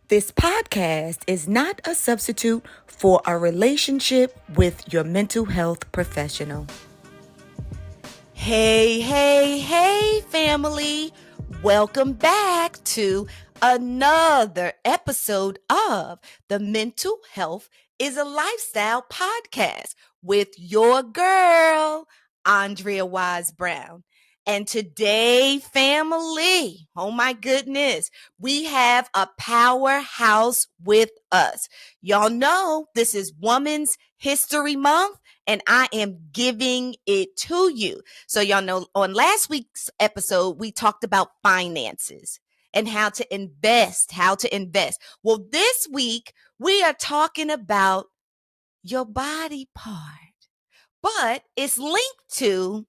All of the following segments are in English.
This podcast is not a substitute for a relationship with your mental health professional. Hey, family. Welcome back to another episode of the Mental Health is a Lifestyle podcast with your girl, Andrea Wise Brown. And today, family, oh my goodness, we have a powerhouse with us. Y'all know this is Women's History Month, and I am giving it to you. So y'all know on last week's episode, we talked about finances and how to invest. Well, this week, we are talking about your body part, but it's linked to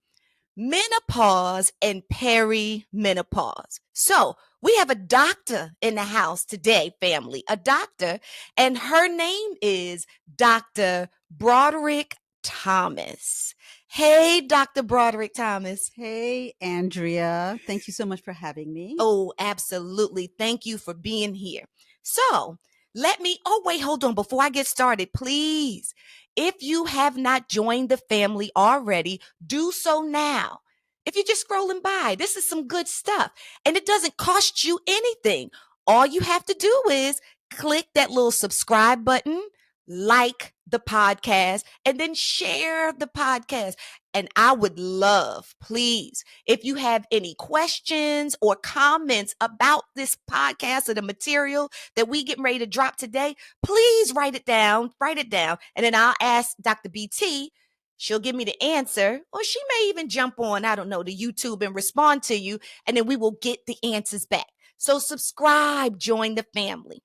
menopause and perimenopause. So we have a doctor in the house today, family, a doctor, and her name is Dr. Broderick-Thomas. Hey, Dr. Broderick-Thomas. Hey, Andrea. Thank you so much for having me. Oh, absolutely. Thank you for being here. So wait, hold on. Before I get started, please, if you have not joined the family already, do so now. If you're just scrolling by, this is some good stuff and it doesn't cost you anything. All you have to do is click that little subscribe button, like the podcast, and then share the podcast. And I would love, please, if you have any questions or comments about this podcast or the material that we get ready to drop today, please write it down, and then I'll ask Dr. BT. She'll give me the answer, or she may even jump on, I don't know, to YouTube and respond to you, and then we will get the answers back. So subscribe, join the family.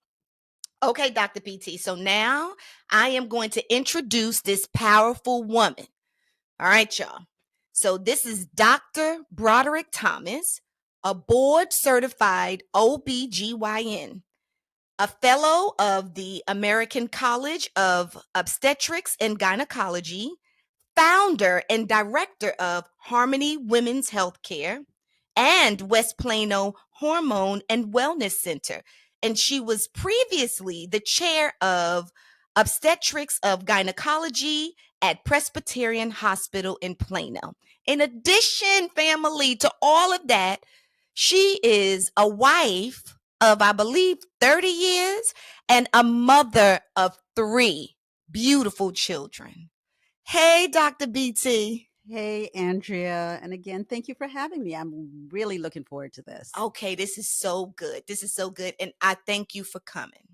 Okay, Dr. PT. So now I am going to introduce this powerful woman. All right, y'all. So this is Dr. Broderick-Thomas, a board-certified OBGYN, a fellow of the American College of Obstetrics and Gynecology, founder and director of Harmony Women's Healthcare and West Plano Hormone and Wellness Center. And she was previously the chair of Obstetrics of Gynecology at Presbyterian Hospital in Plano. In addition, family, to all of that, she is a wife of, I believe, 30 years and a mother of 3 beautiful children. Hey, Dr. BT. Hey, Andrea. And again, thank you for having me. I'm really looking forward to this. Okay, this is so good. And I thank you for coming.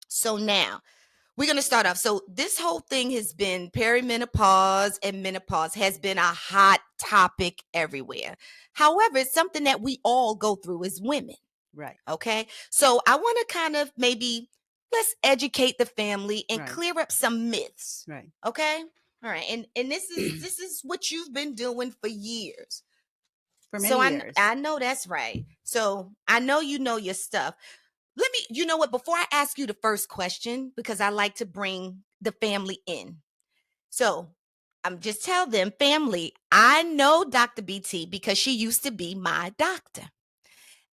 So now we're going to start off. So this whole thing has been perimenopause and menopause has been a hot topic everywhere. However, it's something that we all go through as women. Right. Okay. So I want to kind of let's educate the family and Right. clear up some myths. Right. Okay. All right. And this is what you've been doing for years. For many years. I know that's right. So I know you know your stuff. You know what, before I ask you the first question, because I like to bring the family in. So I'm just tell them, family, I know Dr. BT because she used to be my doctor.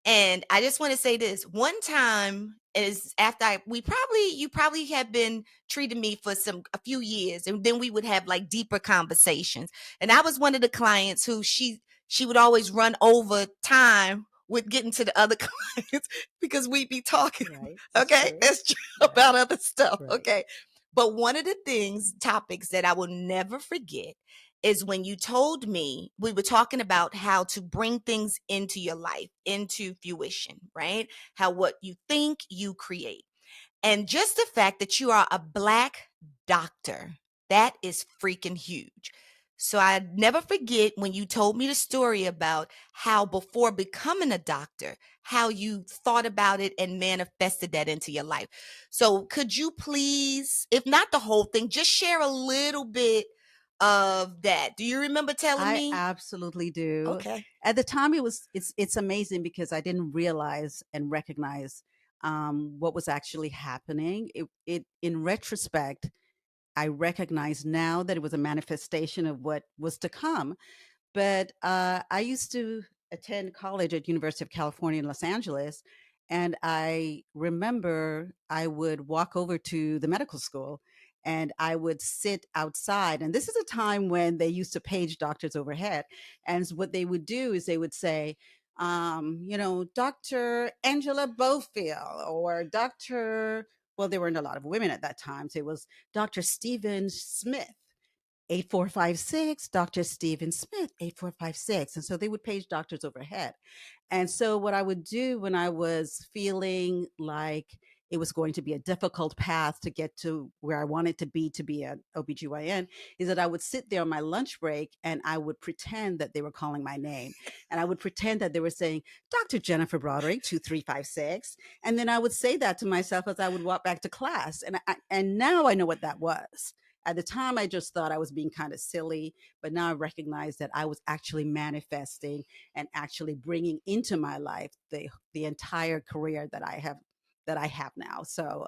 And I just want to say this. One time is after you probably have been treating me for a few years, and then we would have like deeper conversations. And I was one of the clients who she would always run over time with getting to the other clients because we'd be talking. Right. Okay. That's true. About other stuff. Right. Okay. But one of the topics that I will never forget is when you told me, we were talking about how to bring things into your life, into fruition, right? How what you think, you create. And just the fact that you are a Black doctor, that is freaking huge. So I never forget when you told me the story about how before becoming a doctor, how you thought about it and manifested that into your life. So could you please, if not the whole thing, just share a little bit of that? Do you remember telling me? I absolutely do. Okay. At the time, it's amazing because I didn't realize and recognize what was actually happening. It in retrospect, I recognize now that it was a manifestation of what was to come. But I used to attend college at University of California in Los Angeles, And I remember I would walk over to the medical school and I would sit outside. And this is a time when they used to page doctors overhead. And what they would do is they would say, Dr. Angela Bofield or Dr. Well, there weren't a lot of women at that time. So it was Dr. Stephen Smith. 8456, Dr. Stephen Smith, 8456. And so they would page doctors overhead. And so what I would do when I was feeling like it was going to be a difficult path to get to where I wanted to be an OBGYN is that I would sit there on my lunch break and I would pretend that they were calling my name. And I would pretend that they were saying, Dr. Jenifer Broderick, 2356. And then I would say that to myself as I would walk back to class. And now I know what that was. At the time, I just thought I was being kind of silly, but now I recognize that I was actually manifesting and actually bringing into my life the entire career that I have now. So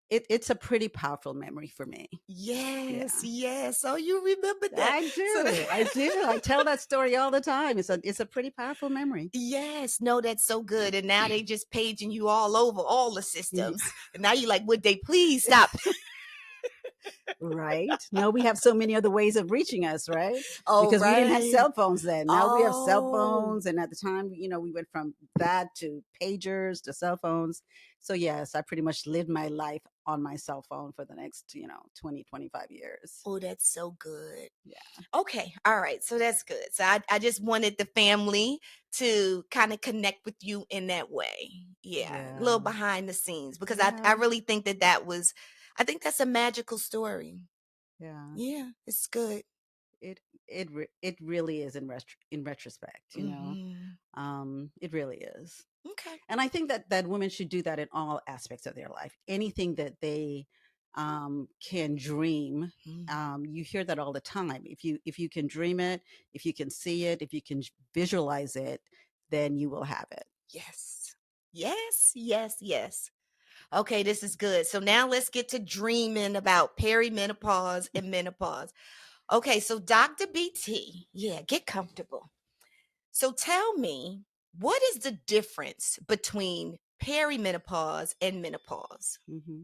it's a pretty powerful memory for me. Yes, Yeah, yes. Oh, you remember that. I So do. I do. I tell that story all the time. It's a pretty powerful memory. yes, no, that's so good. And now they just paging you all over all the systems. And now you're like, would they please stop? Right. Now we have so many other ways of reaching us, right? Oh, Because we didn't have right. cell phones then. Now we have cell Oh. phones. And at the time, we went from that to pagers to cell phones. So, yes, I pretty much lived my life on my cell phone for the next, 20, 25 years. Oh, that's so good. Yeah. Okay. All right. So that's good. So I just wanted the family to kind of connect with you in that way. Yeah. A little Yeah. behind the scenes because I Yeah. really think I think that's a magical story. Yeah. Yeah. It's good. It really is in retrospect, it really is. Okay. And I think that women should do that in all aspects of their life. Anything that they can dream, Mm. you hear that all the time. If you can dream it, if you can see it, if you can visualize it, then you will have it. Yes. Yes. Yes. Yes. Okay, this is good. So now let's get to dreaming about perimenopause and menopause. Okay, so Dr. BT, yeah, get comfortable. So tell me, what is the difference between perimenopause and menopause? hmm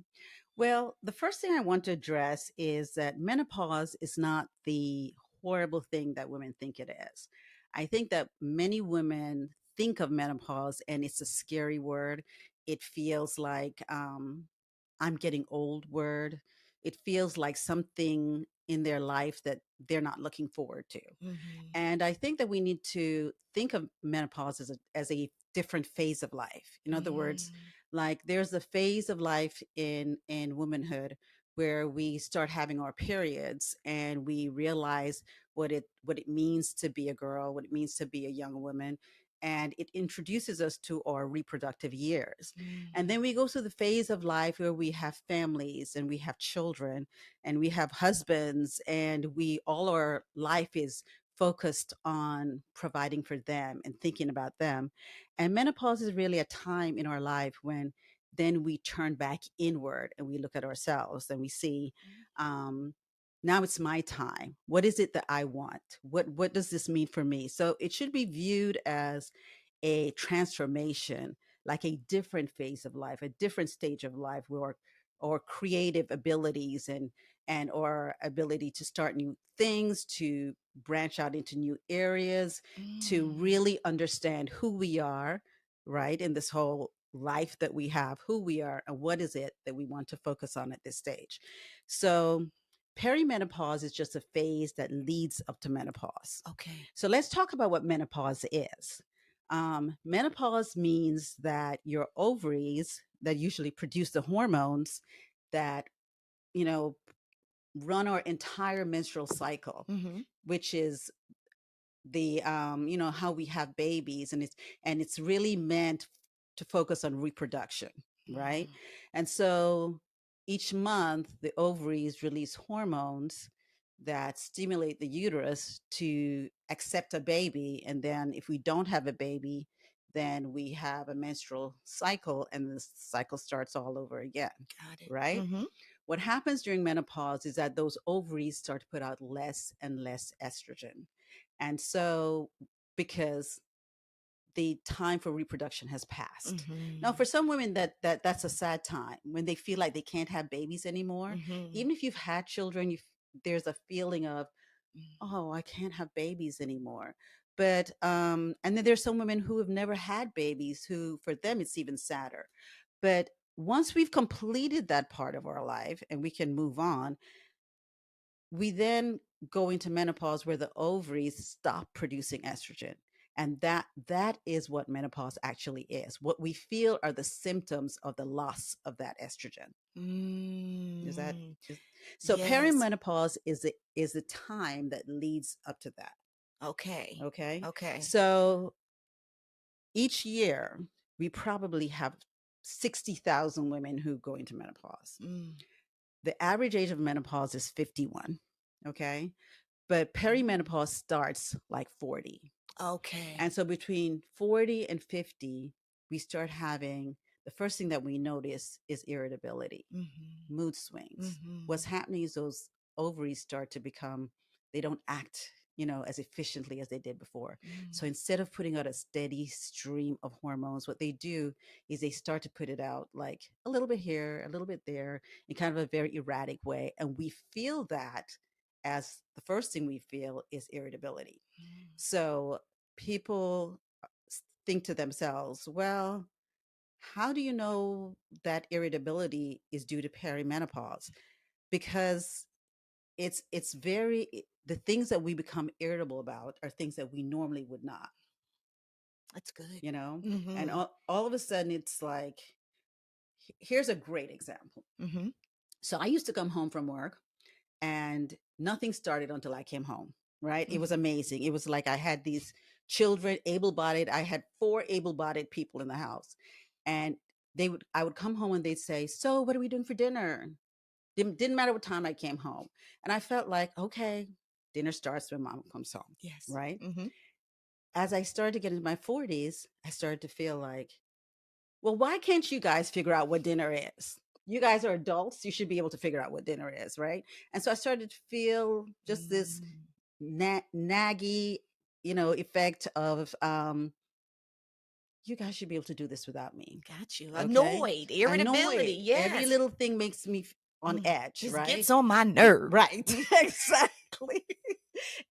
Well, the first thing I want to address is that menopause is not the horrible thing that women think it is. I think that many women think of menopause and it's a scary word. It feels like I'm getting old word. It feels like something in their life that they're not looking forward to. Mhm. And I think that we need to think of menopause as a different phase of life. In other words, Mm. like there's a phase of life in womanhood where we start having our periods and we realize what it means to be a girl, what it means to be a young woman, and it introduces us to our reproductive years. And Mm. then we go through the phase of life where we have families and we have children and we have husbands and we all our life is focused on providing for them and thinking about them. And menopause is really a time in our life when then we turn back inward and we look at ourselves and we see, um, now it's my time. What is it that I want? What does this mean for me? So it should be viewed as a transformation, like a different phase of life, a different stage of life where or creative abilities and or ability to start new things, to branch out into new areas, to Mm. really understand who we are, right? In this whole life that we have, who we are, and what is it that we want to focus on at this stage. So, perimenopause is just a phase that leads up to menopause. Okay. So, let's talk about what menopause is. Menopause means that your ovaries that usually produce the hormones that, you know, run our entire menstrual cycle, Mhm. which is the how we have babies, and it's really meant to focus on reproduction, right? Mm. And so each month the ovaries release hormones that stimulate the uterus to accept a baby, and then if we don't have a baby, then we have a menstrual cycle and the cycle starts all over again, Got it. right? Mhm. What happens during menopause is that those ovaries start to put out less and less estrogen. And so, because the time for reproduction has passed. Mhm. Now, for some women, that's a sad time when they feel like they can't have babies anymore. Mhm. Even if you've had children, there's a feeling of, Mm. oh, I can't have babies anymore. But and then there's some women who have never had babies, who for them it's even sadder. But once we've completed that part of our life and we can move on, we then go into menopause where the ovaries stop producing estrogen. And that is what menopause actually is. What we feel are the symptoms of the loss of that estrogen. Is that Mm. is, so Yes. perimenopause is the time that leads up to that. Okay. Okay. Okay. So each year we probably have 60,000 women who go into menopause. Mm. The average age of menopause is 51. Okay. But perimenopause starts like 40. Okay. And so between 40 and 50, we start having, the first thing that we notice is irritability, Mhm. mood swings. Mhm. What's happening is those ovaries start to become, they don't act, as efficiently as they did before. So Mm. instead of putting out a steady stream of hormones, what they do is they start to put it out like a little bit here, a little bit there, in kind of a very erratic way. And we feel that as the first thing we feel is irritability. Mm. So people think to themselves, well, how do you know that irritability is due to perimenopause? Because it's very, the things that we become irritable about are things that we normally would not, That's good. and Mhm. all of a sudden it's like, here's a great example. Mhm. So I used to come home from work and nothing started until I came home, right? It was Mhm. amazing. It was like I had these children, able-bodied. I had 4 able-bodied people in the house. And I would come home and they'd say, "So, what are we doing for dinner?" Didn't matter what time I came home. And I felt like, okay, dinner starts when mom comes home, Yes. right? Mhm. As I started to get into my 40s, I started to feel like, well, why can't you guys figure out what dinner is? You guys are adults. You should be able to figure out what dinner is, right? And so I started to feel just this Mm. naggy, effect of, you guys should be able to do this without me. Got you. Okay. Annoyed. Irritability. Annoyed. Every Yes. little thing makes me on Mm. edge, This right? gets on my nerves. Right. Exactly.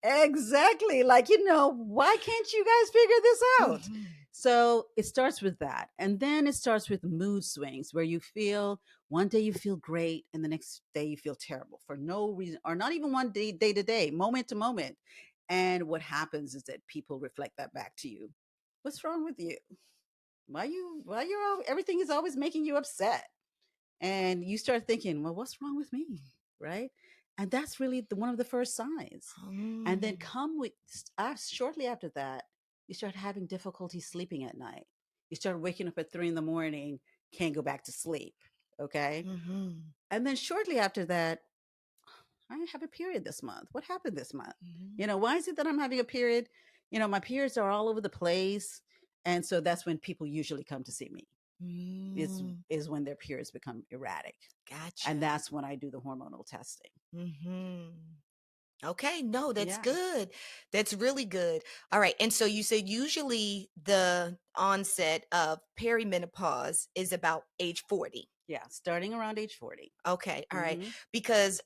Exactly. Like, why can't you guys figure this out? Mhm. So it starts with that. And then it starts with mood swings where you feel, one day you feel great and the next day you feel terrible for no reason, or not even one day, day to day, moment to moment. And what happens is that people reflect that back to you. What's wrong with you? Everything is always making you upset? And you start thinking, well, what's wrong with me? Right. And that's really one of the first signs. And then Mm. shortly after that, you start having difficulty sleeping at night. You start waking up at 3 in the morning, can't go back to sleep. Okay. Mhm. And then shortly after that, I have a period this month. What happened this month? Mhm. Why is it that I'm having a period? My periods are all over the place. And so that's when people usually come to see me, is Mm. is when their periods become erratic. And Gotcha. that's when I do the hormonal testing. Mhm. Okay, no, that's Yeah. good. That's really good. All right. And so you said usually the onset of perimenopause is about age 40. Yeah. Starting around age 40. Okay, all right. Hmm. Because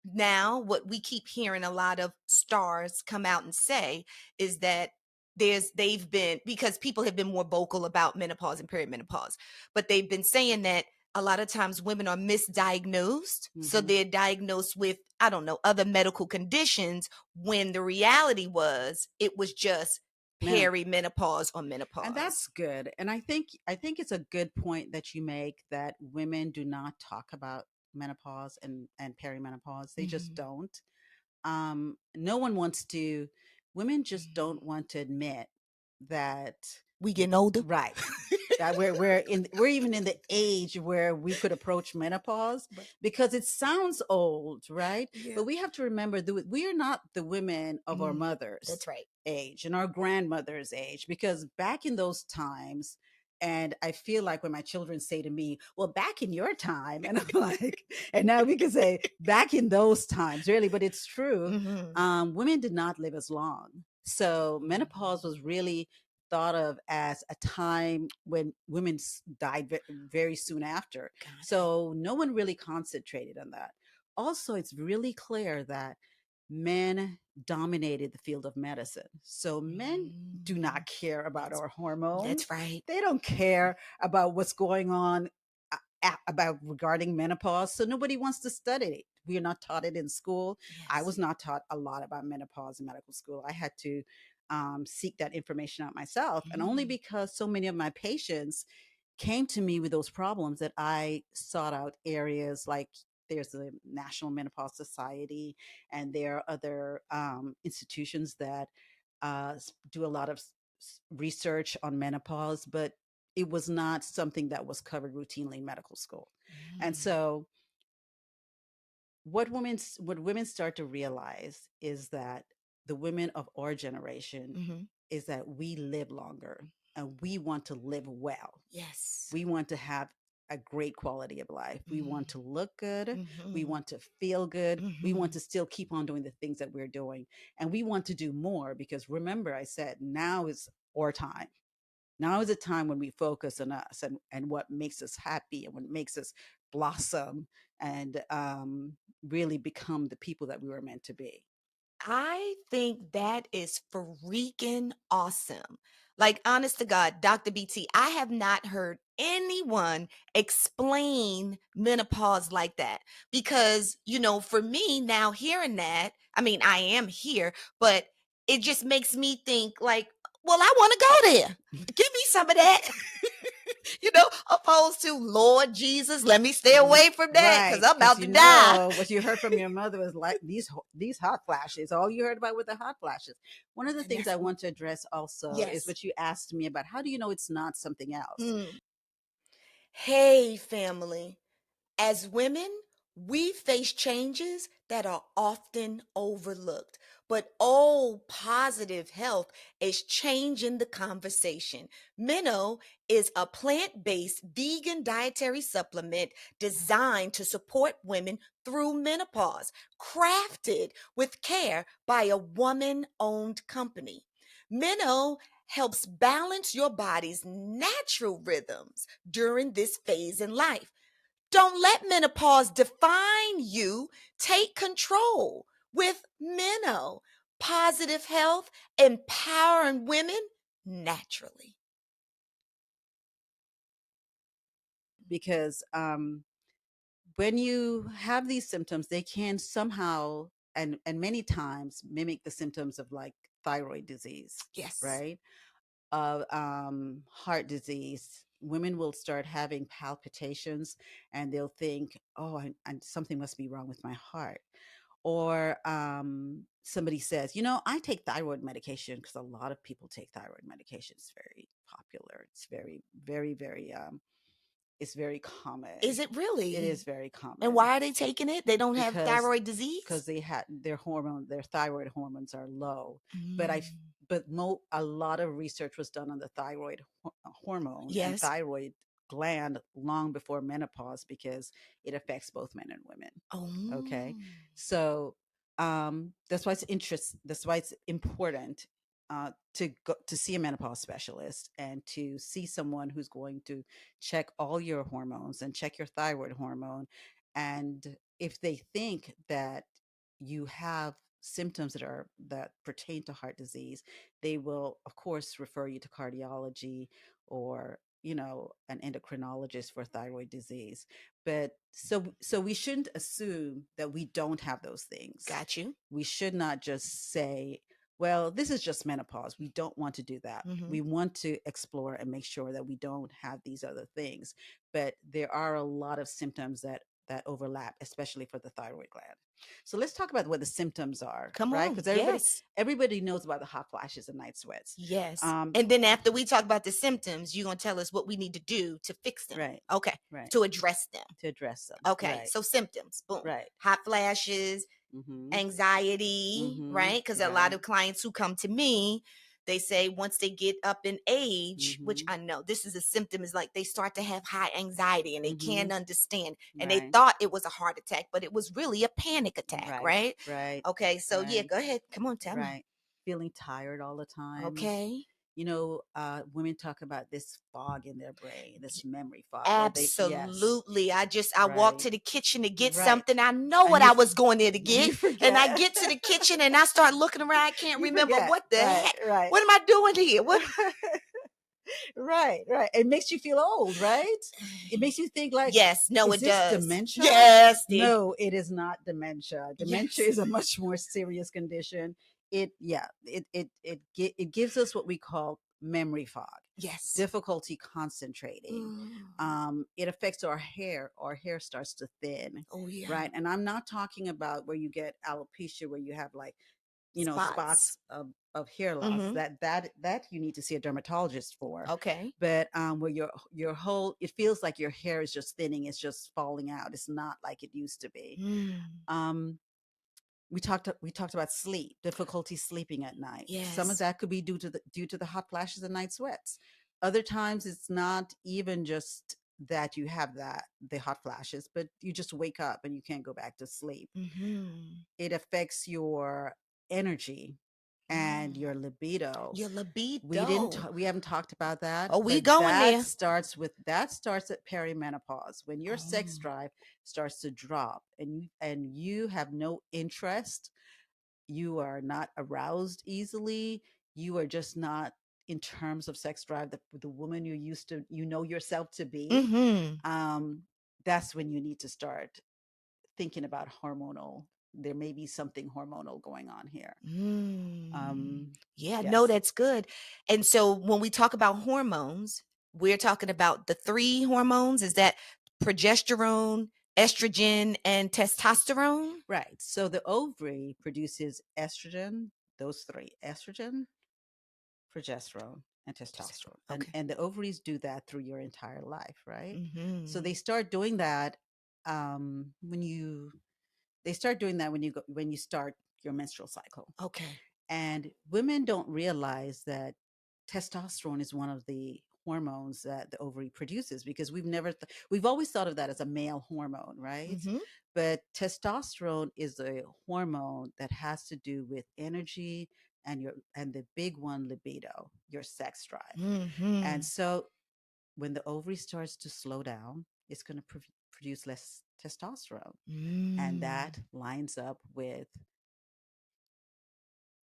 now what we keep hearing a lot of stars come out and say is that they've been, because people have been more vocal about menopause and perimenopause, but they've been saying that a lot of times women are misdiagnosed. So Hmm. they're diagnosed with, I don't know, other medical conditions, when the reality was it was just perimenopause or And menopause. that's good. And I think it's a good point that you make, that women do not talk about menopause and perimenopause. They just Mhm. don't. No one wants to. Women just don't want to admit that. We getting older. Right. That we're even in the age where we could approach menopause, But because it sounds old, right? yeah. But we have to remember that we are not the women of our mothers' That's right. age and our grandmother's age, because back in those times, and I feel like when my children say to me, well, back in your time, and I'm like, and now we can say back in those times, really, but it's true. Mhm. Women did not live as long. So menopause was really thought of as a time when women died very soon after. So no one really concentrated on that. Also, it's really clear that men dominated the field of medicine. So men do not care about our hormones. That's right. They don't care about what's going on about regarding menopause. So nobody wants to study it. We are not taught it in school. Yes. I was not taught a lot about menopause in medical school. I had to seek that information out myself. And only because so many of my patients came to me with those problems that I sought out areas like there's the National Menopause Society, and there are other institutions that do a lot of research on menopause, but it was not something that was covered routinely in medical school. And so what women start to realize is that the women of our generation is that we live longer and we want to live well. Yes. We want to have a great quality of life. We want to look good. We want to feel good. We want to still keep on doing the things that we're doing. And we want to do more because remember, I said, now is our time. Now is a time when we focus on us and what makes us happy and what makes us blossom and really become the people that we were meant to be. I think that is freaking awesome. Like, honest to God, Dr. BT, I have not heard anyone explain menopause like that. Because, for me now hearing that, I mean, I am here, but it just makes me think like, well, I want to go there. Give me some of that. Opposed to Lord Jesus, let me stay away from that because I'm about to die. What you heard from your mother was like these hot flashes. All you heard about were the hot flashes. One of the things I want to address also is what you asked me about. How do you know it's not something else? Hey, family. As women, we face changes that are often overlooked. But positive health is changing the conversation. Minnow is a plant-based vegan dietary supplement designed to support women through menopause, crafted with care by a woman-owned company. Minnow helps balance your body's natural rhythms during this phase in life. Don't let menopause define you. Take control with Minnow. Positive health, empowering women naturally. Because when you have these symptoms, they can somehow and many times mimic the symptoms of like thyroid disease. Yes. Right. Of heart disease. Women will start having palpitations and they'll think, oh, something must be wrong with my heart. Or somebody says, I take thyroid medication because a lot of people take thyroid medication. It's very popular. It's very, very, very, it's very common. Is it really? It is very common. And why are they taking it? They don't have thyroid disease? Because they had their thyroid hormones are low. But a lot of research was done on the thyroid hormone and thyroid gland long before menopause because it affects both men and women. Okay, so that's why it's important to see a menopause specialist and to see someone who's going to check all your hormones and check your thyroid hormone. And if they think that you have symptoms that pertain to heart disease, they will of course refer you to cardiology or an endocrinologist for thyroid disease. But so we shouldn't assume that we don't have those things. Got you. We should not just say, well, this is just menopause. We don't want to do that. We want to explore and make sure that we don't have these other things. But there are a lot of symptoms that overlap, especially for the thyroid gland. So let's talk about what the symptoms are. Come right? on. Because everybody knows about the hot flashes and night sweats. Yes. And then after we talk about the symptoms, you're going to tell us what we need to do to fix them. Right. Okay. Right. To address them. Okay. Right. So symptoms. Boom. Right. Hot flashes, anxiety, right? Because a lot of clients who come to me, they say once they get up in age, which I know this is a symptom, is like they start to have high anxiety and they can't understand. And they thought it was a heart attack, but it was really a panic attack, right? Right. Okay. So yeah, go ahead. Come on, tell me. Feeling tired all the time. Okay. women talk about this fog in their brain, this memory fog, where they, yes, Absolutely. I walked right, to the kitchen to get right, something. I know and what I was going there to you get. And I forget, get to the kitchen and I start looking around. I can't you remember forget, what the right, heck. right. What am I doing here? What? Right, right. It makes you feel old, right? It makes you think like, Yes, no, is it this does. dementia? Yes, No, it is not dementia. Dementia yes, is a much more serious condition. It gives us what we call memory fog, yes. difficulty concentrating. Mm. It affects our hair. Our hair starts to thin, Oh yeah. right? And I'm not talking about where you get alopecia, where you have like Spots. spots of hair loss. Mm-hmm. That you need to see a dermatologist for. Okay. But where your whole, it feels like your hair is just thinning, it's just falling out, it's not like it used to be. Mm. um we talked about sleep, difficulty sleeping at night. Some of Yes. that could be due to the hot flashes and night sweats. Other times it's not even just that you have the hot flashes, but you just wake up and you can't go back to sleep. Mm-hmm. It affects your energy and Mm. your libido. Your We libido. haven't talked about that, Oh, we but going there. that starts at perimenopause, when your sex Oh. drive starts to drop and you have no interest, you are not aroused easily, you are just not, in terms of sex drive, the woman you used to, yourself to be. Mm-hmm. um that's when you need to start thinking about hormonal. There may be something hormonal going on here. Mm. um Yeah, no, yes. that's good. And so when we talk about hormones, we're talking about the three hormones. Is that progesterone, estrogen, and testosterone? Right. So the ovary produces estrogen, those three: estrogen, progesterone, and testosterone. And Okay. and the ovaries do that through your entire life, right? So Mm-hmm. they start doing that when you they start doing that when you start your menstrual cycle. Okay. And women don't realize that testosterone is one of the hormones that the ovary produces, because we've always thought of that as a male hormone, right? Mm-hmm. But testosterone is a hormone that has to do with energy and the big one, libido, your sex drive. Mm-hmm. And so when the ovary starts to slow down, it's going to produce less testosterone, and Mm. that lines up with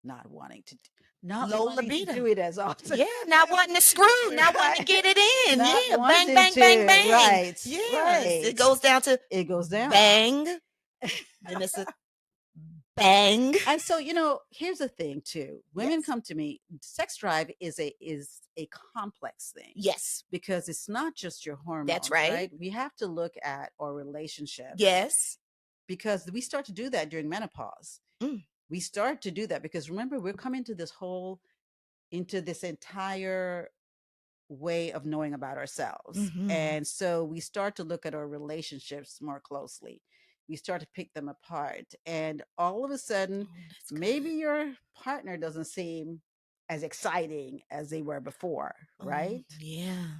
not wanting to not Low wanting to libido. do it as often. Yeah, not wanting to screw, not wanting to Right. get it in. Not Yeah, bang, wanting bang, bang, to. bang. Right. Yes, it Right. goes down to It goes down. bang, then it's a bang. And so, here's the thing too. Women Yes. come to me, sex drive is a complex thing, Yes, because it's not just your that's hormones, right. right? We have to look at our relationships, Yes. because we start to do that during menopause. Mm. We start to do that because, remember, we're coming to this entire way of knowing about ourselves. Mm-hmm. And so we start to look at our relationships more closely. We start to pick them apart. And all of a sudden, Oh, that's maybe good. your partner doesn't seem as exciting as they were before, Oh, right? yeah.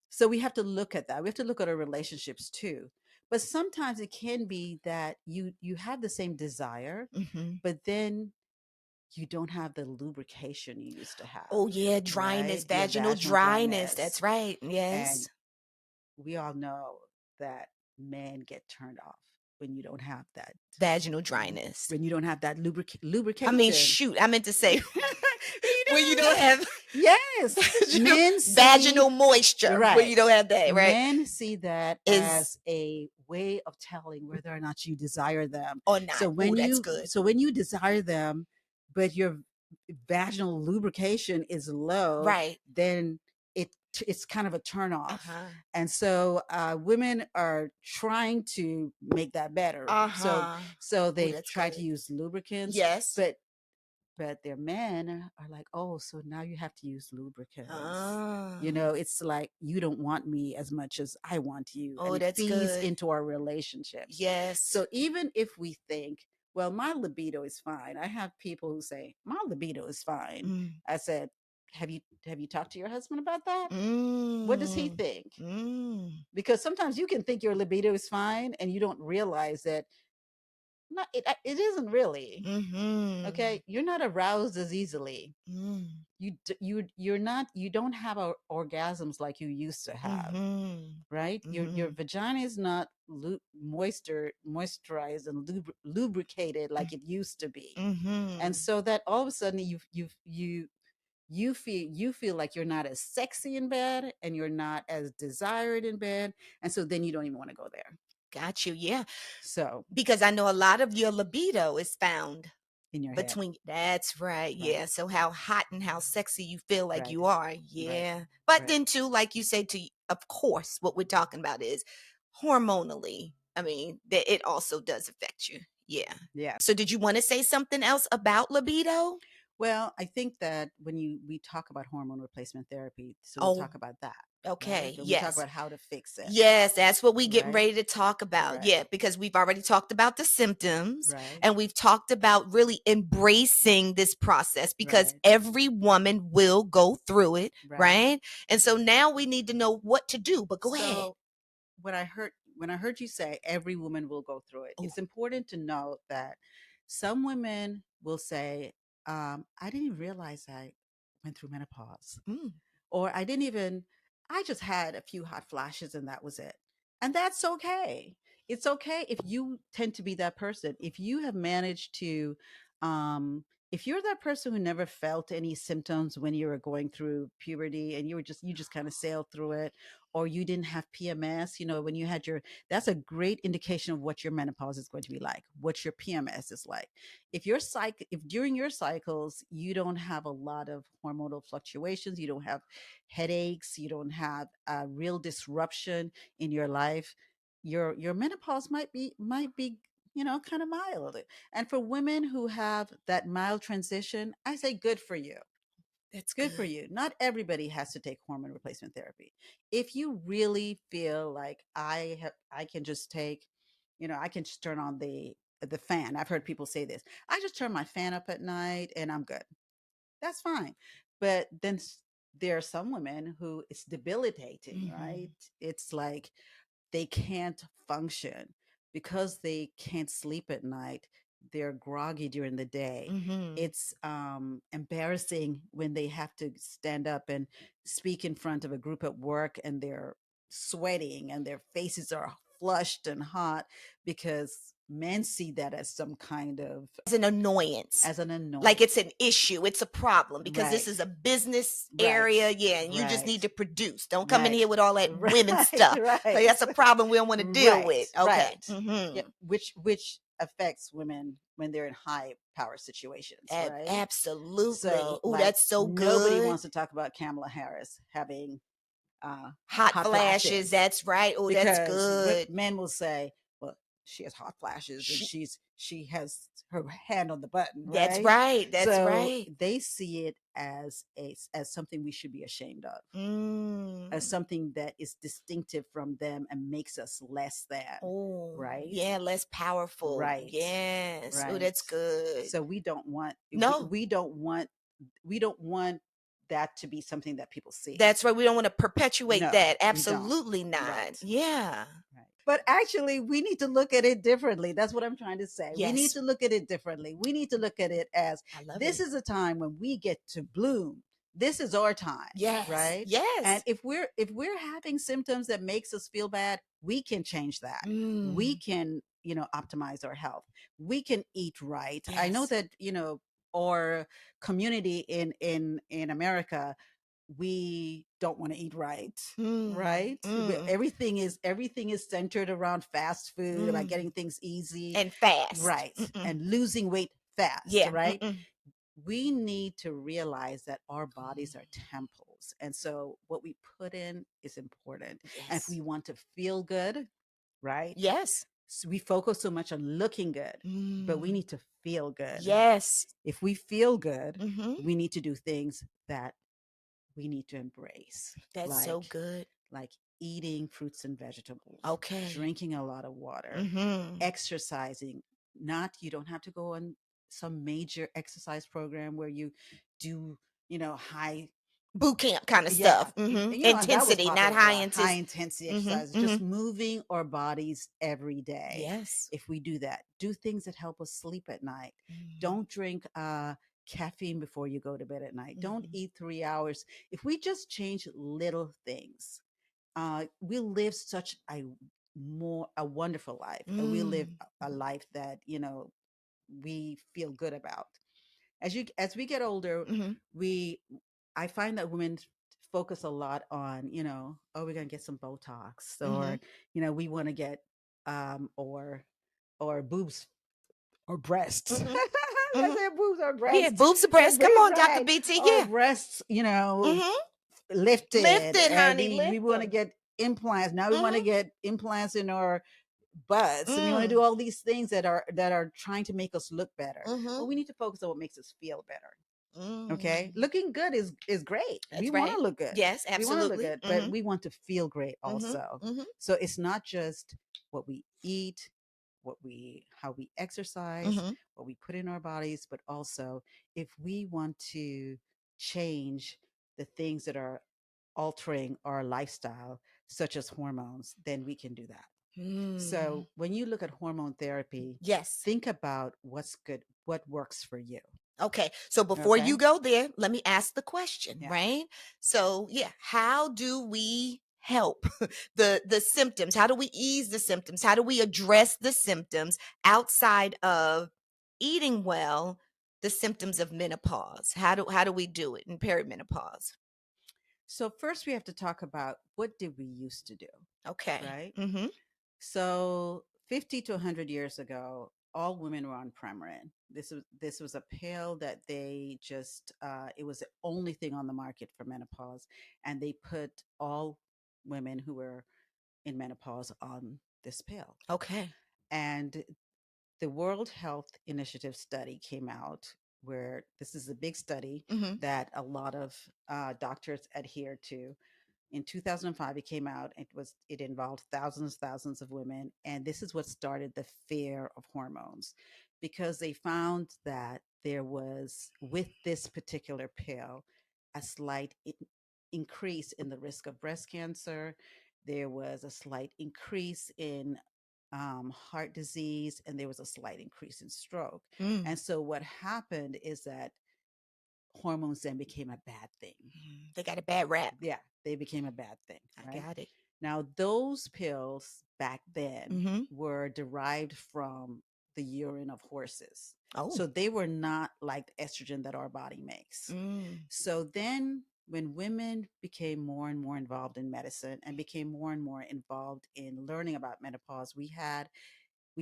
So we have to look at that. We have to look at our relationships too. But sometimes it can be that you have the same desire, Mm-hmm. but then you don't have the lubrication you used to have, Oh, yeah, right? dryness, Your vaginal vaginal dryness. dryness. That's right. And Yes. we all know that men get turned off when you don't have that, Vaginal dryness. I mean, lubrication. shoot, I meant to say You where you don't don't have, have yes, vaginal, men see, vaginal moisture, where right. you don't have that, right? Men see that Is as a way of telling whether or not you desire them. or not. So Oh, when that's you good. so when you desire them, but your vaginal lubrication is low, Right. then it's kind of a turn off. Uh-huh. And so women are trying to make that better. So Uh-huh. so Oh, they that's try good. to use lubricants, Yes. but their men are like, oh, so now you have to use lubricants. Ah. It's like, you don't want me as much as I want you. And Oh, it that's feeds good. into our relationships. Yes. So even if we think, well, my libido is fine. I have people who say, my libido is fine. Mm. I said, have you talked to your husband about that? What does he Mm. think? Mm. Because sometimes you can think your libido is fine and you don't realize that not it isn't really. Mm-hmm. Okay, you're not aroused as easily. Mm. You don't have orgasms like you used to have, Mm-hmm. right? Your Mm-hmm. vagina is not moisturized and lubricated like it used to be. Mm-hmm. And so that all of a sudden you feel like you're not as sexy in bed and you're not as desired in bed, and so then you don't even want to go there. Got you. Yeah. So Because I know a lot of your libido is found in your head, between. That's right. Yeah. right, So how hot and how sexy you feel like right, you are. right, Yeah. But right. then too, like you say, of course, what we're talking about is hormonally. I mean, that it also does affect you. Yeah. Yeah. So did you want to say something else about libido? Well, I think that when we talk about hormone replacement therapy, so we'll Oh, talk about that, right? okay. When we talk Yes. about how to fix it, Yes, that's what we getting right? ready to talk about. Right, Yeah, because we've already talked about the symptoms right, and we've talked about really embracing this process because right, every woman will go through it, right. right? And so now we need to know what to do. But go ahead. So when I heard you say every woman will go through it, Oh, it's important to note that some women will say, I didn't even realize I went through menopause. mm, Or I just had a few hot flashes and that was it. And that's okay. It's okay if you tend to be that person. If you have managed to, if you're that person who never felt any symptoms when you were going through puberty and you just kind of sailed through it, or you didn't have PMS, when you had that's a great indication of what your menopause is going to be like, what your PMS is like. If during your cycles you don't have a lot of hormonal fluctuations, you don't have headaches, you don't have a real disruption in your life, your menopause might be kind of mild. And for women who have that mild transition, I say good for you. that's Good for good. you. Not everybody has to take hormone replacement therapy. If you really feel like I can just take, I can just turn on the fan. I've heard people say this. I just turn my fan up at night and I'm good. That's fine. But then there are some women who it's debilitating, Hmm. right? It's like they can't function because they can't sleep at night. They're groggy during the day. Hmm. It's embarrassing when they have to stand up and speak in front of a group at work and they're sweating and their faces are flushed and hot because men see that as some kind of As an annoyance. as an Like it's annoyance. an issue, it's a problem because this Right, is a business right, area, yeah, and you just right, need to produce. Don't come in right, here with all that women right, stuff. Like right, that's a problem we don't want to deal right, with. Okay. right. Yeah, Mm-hmm. which affects women when they're in high power situations, right? Absolutely. So, Oh, like, that's so nobody good. wants to talk about Kamala Harris having Hot hot flashes. flashes That's right. Oh, that's because good. men will say, "Well, she has hot flashes and She, she has her hand on the button," that's right? right. That's So right. they see it as something we should be ashamed of, as Mm. something that is distinctive from them and makes us less than, Oh, right? yeah, less powerful. Right. Yes. Oh, Right. that's good. So we don't want No, we don't want that to be something that people see. that's right. We don't want to perpetuate No, that. we don't. Absolutely not. Right. Yeah. Right. But actually, we need to look at it differently. That's what I'm trying to say. We need Yes. to look at it differently. We need to look at it as I love this it. is a time when we get to bloom. This is our time, Yes. right? And Yes. if we're having symptoms that makes us feel bad, we can change that. We Mm. can, optimize our health. We can eat right. I know Yes. that, our community in America, we don't want to eat right, Mm. right? Mm. Everything is centered around fast food, like Mm. getting things easy, And fast. right? Mm-mm. And losing weight fast, Yeah. right? Mm-mm. We need to realize that our bodies are Mm. temples, and so what we put in is important. And if Yes. we want to feel good, right? Yes. So we focus so much on looking good, but we Mm. need to feel good. Yes. If we feel good, Mm-hmm. we need to do things that we need to embrace, That's so like good. like eating fruits and vegetables, Okay. drinking a lot of water, Mm-hmm. exercising. Not You don't have to go on some major exercise program where you do, high boot camp kind of Yeah, stuff. Hmm. and that was Intensity, not popular for high high intensity. intensity Hmm. exercises, Hmm. just moving our bodies every day. Yes. If we do that, do things that help us sleep at night. Hmm. Don't drink caffeine before you go to bed at night. Don't Hmm. eat 3 hours. If we just change little things, we live such a wonderful life, and we live Mm. a life that we feel good about. As we get older, Hmm. we I find that women focus a lot on, oh, we're gonna get some Botox, Hmm. or we want to get or boobs or breasts. Hmm. Let's Hmm. say boobs or Yeah, breasts. boobs and breasts. Come on, Dr. Right. BT. Or Yeah. breasts, Hmm. lifted, Lift it, and honey. we Lift want to them. get implants. Now we want to Hmm. get implants in our butts, and we want to do Mm. all these things that are trying to make us look better. Hmm. But we need to focus on what makes us feel better. Okay, Mm. looking good is great. We That's want right. to look good. Yes, We want to look absolutely. good, but Hmm. we want to feel great Hmm. also. Hmm. So it's not just what we eat, how we exercise, Hmm. what we put in our bodies, but also if we want to change the things that are altering our lifestyle, such as hormones, then we can do that. Mm. So when you look at hormone therapy, Yes. think about what's good, what works for you. Okay. So before Okay. you go there, let me ask the question, Yeah. right? So, yeah, how do we help the symptoms? How do we ease the symptoms? How do we address the symptoms outside of eating well, the symptoms of menopause? How do we do it in perimenopause? So first we have to talk about what did we used to do, Okay. right? Mhm. So 50 to 100 years ago, all women were on Premarin. This was a pill that they just it was the only thing on the market for menopause, and they put all women who were in menopause on this pill. Okay. And the World Health Initiative study came out, where this is a big study Mhm. that a lot of doctors adhere to. In 2005, it came out. It involved thousands of women, and this is what started the fear of hormones, because they found that there was, with this particular pill, a slight increase in the risk of breast cancer. There was a slight increase in heart disease, and there was a slight increase in stroke. Mm. And so what happened is that hormones then became a bad thing. They got a bad rap. Yeah, they became a bad thing, I right? got it. Now, those pills back then Mhm. were derived from the urine of horses. Oh. So they were not like the estrogen that our body makes. Mm. So then, when women became more and more involved in medicine and became more and more involved in learning about menopause, we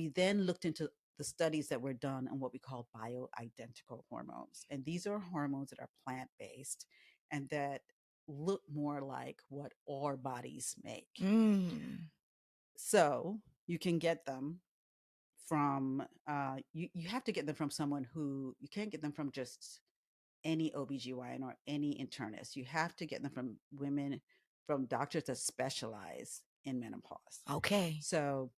then looked into the studies that were done on what we call bioidentical hormones. And these are hormones that are plant based and that look more like what our bodies make. Mm. So you can get them from, you have to get them from someone who, you can't get them from just any OBGYN or any internist. You have to get them from women, from doctors that specialize in menopause. Okay. So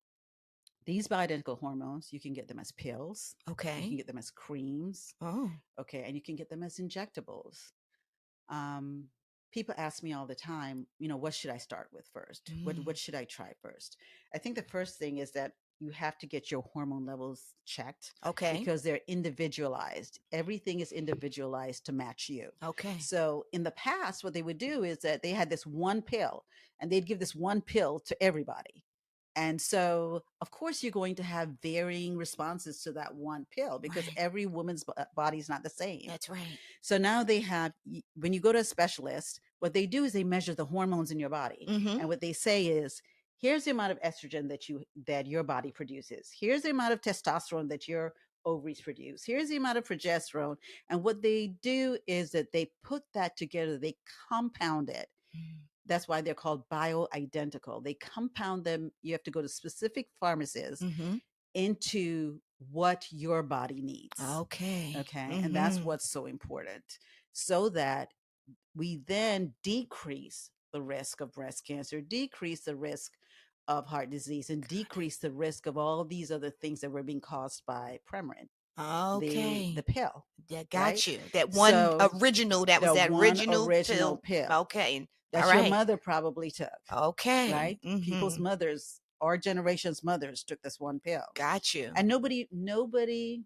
these bioidentical hormones, you can get them as pills, you can Okay. get them as creams, Oh. okay, and you can get them as injectables. Um, People ask me all the time, what should I start with first? What Mm. should I try first? I think the first thing is that you have to get your hormone levels checked, Okay. because they're individualized. Everything is individualized to match you. Okay. So in the past, what they would do is that they had this one pill, and they'd give this one pill to everybody. And so, of course, you're going to have varying responses to that one pill, because Right. every woman's body is not the same. That's right. So now they have, when you go to a specialist, what they do is they measure the hormones in your body. Mhm. And what they say is, here's the amount of estrogen that your body produces. Here's the amount of testosterone that your ovaries produce. Here's the amount of progesterone. And what they do is that they put that together, they compound it. Mm. That's why they're called bioidentical. They compound them. You have to go to specific pharmacies Mhm. into what your body needs. Okay. Okay. And that's Mhm. what's so important, so that we then decrease the risk of breast cancer, decrease the risk of heart disease, and Got it. decrease the risk of all these other things that were being caused by Premarin. Okay. the pill. Yeah, got Right? you. That one So original, that was the that one original original pill. pill Okay. All that your right. mother probably took, Okay. right? People's mothers, our generation's mothers took this one pill. Got you. And nobody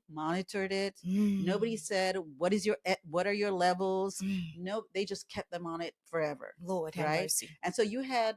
monitored it. Nobody said what are your levels. No, they just kept them on it forever. Lord have Right? mercy. And so you had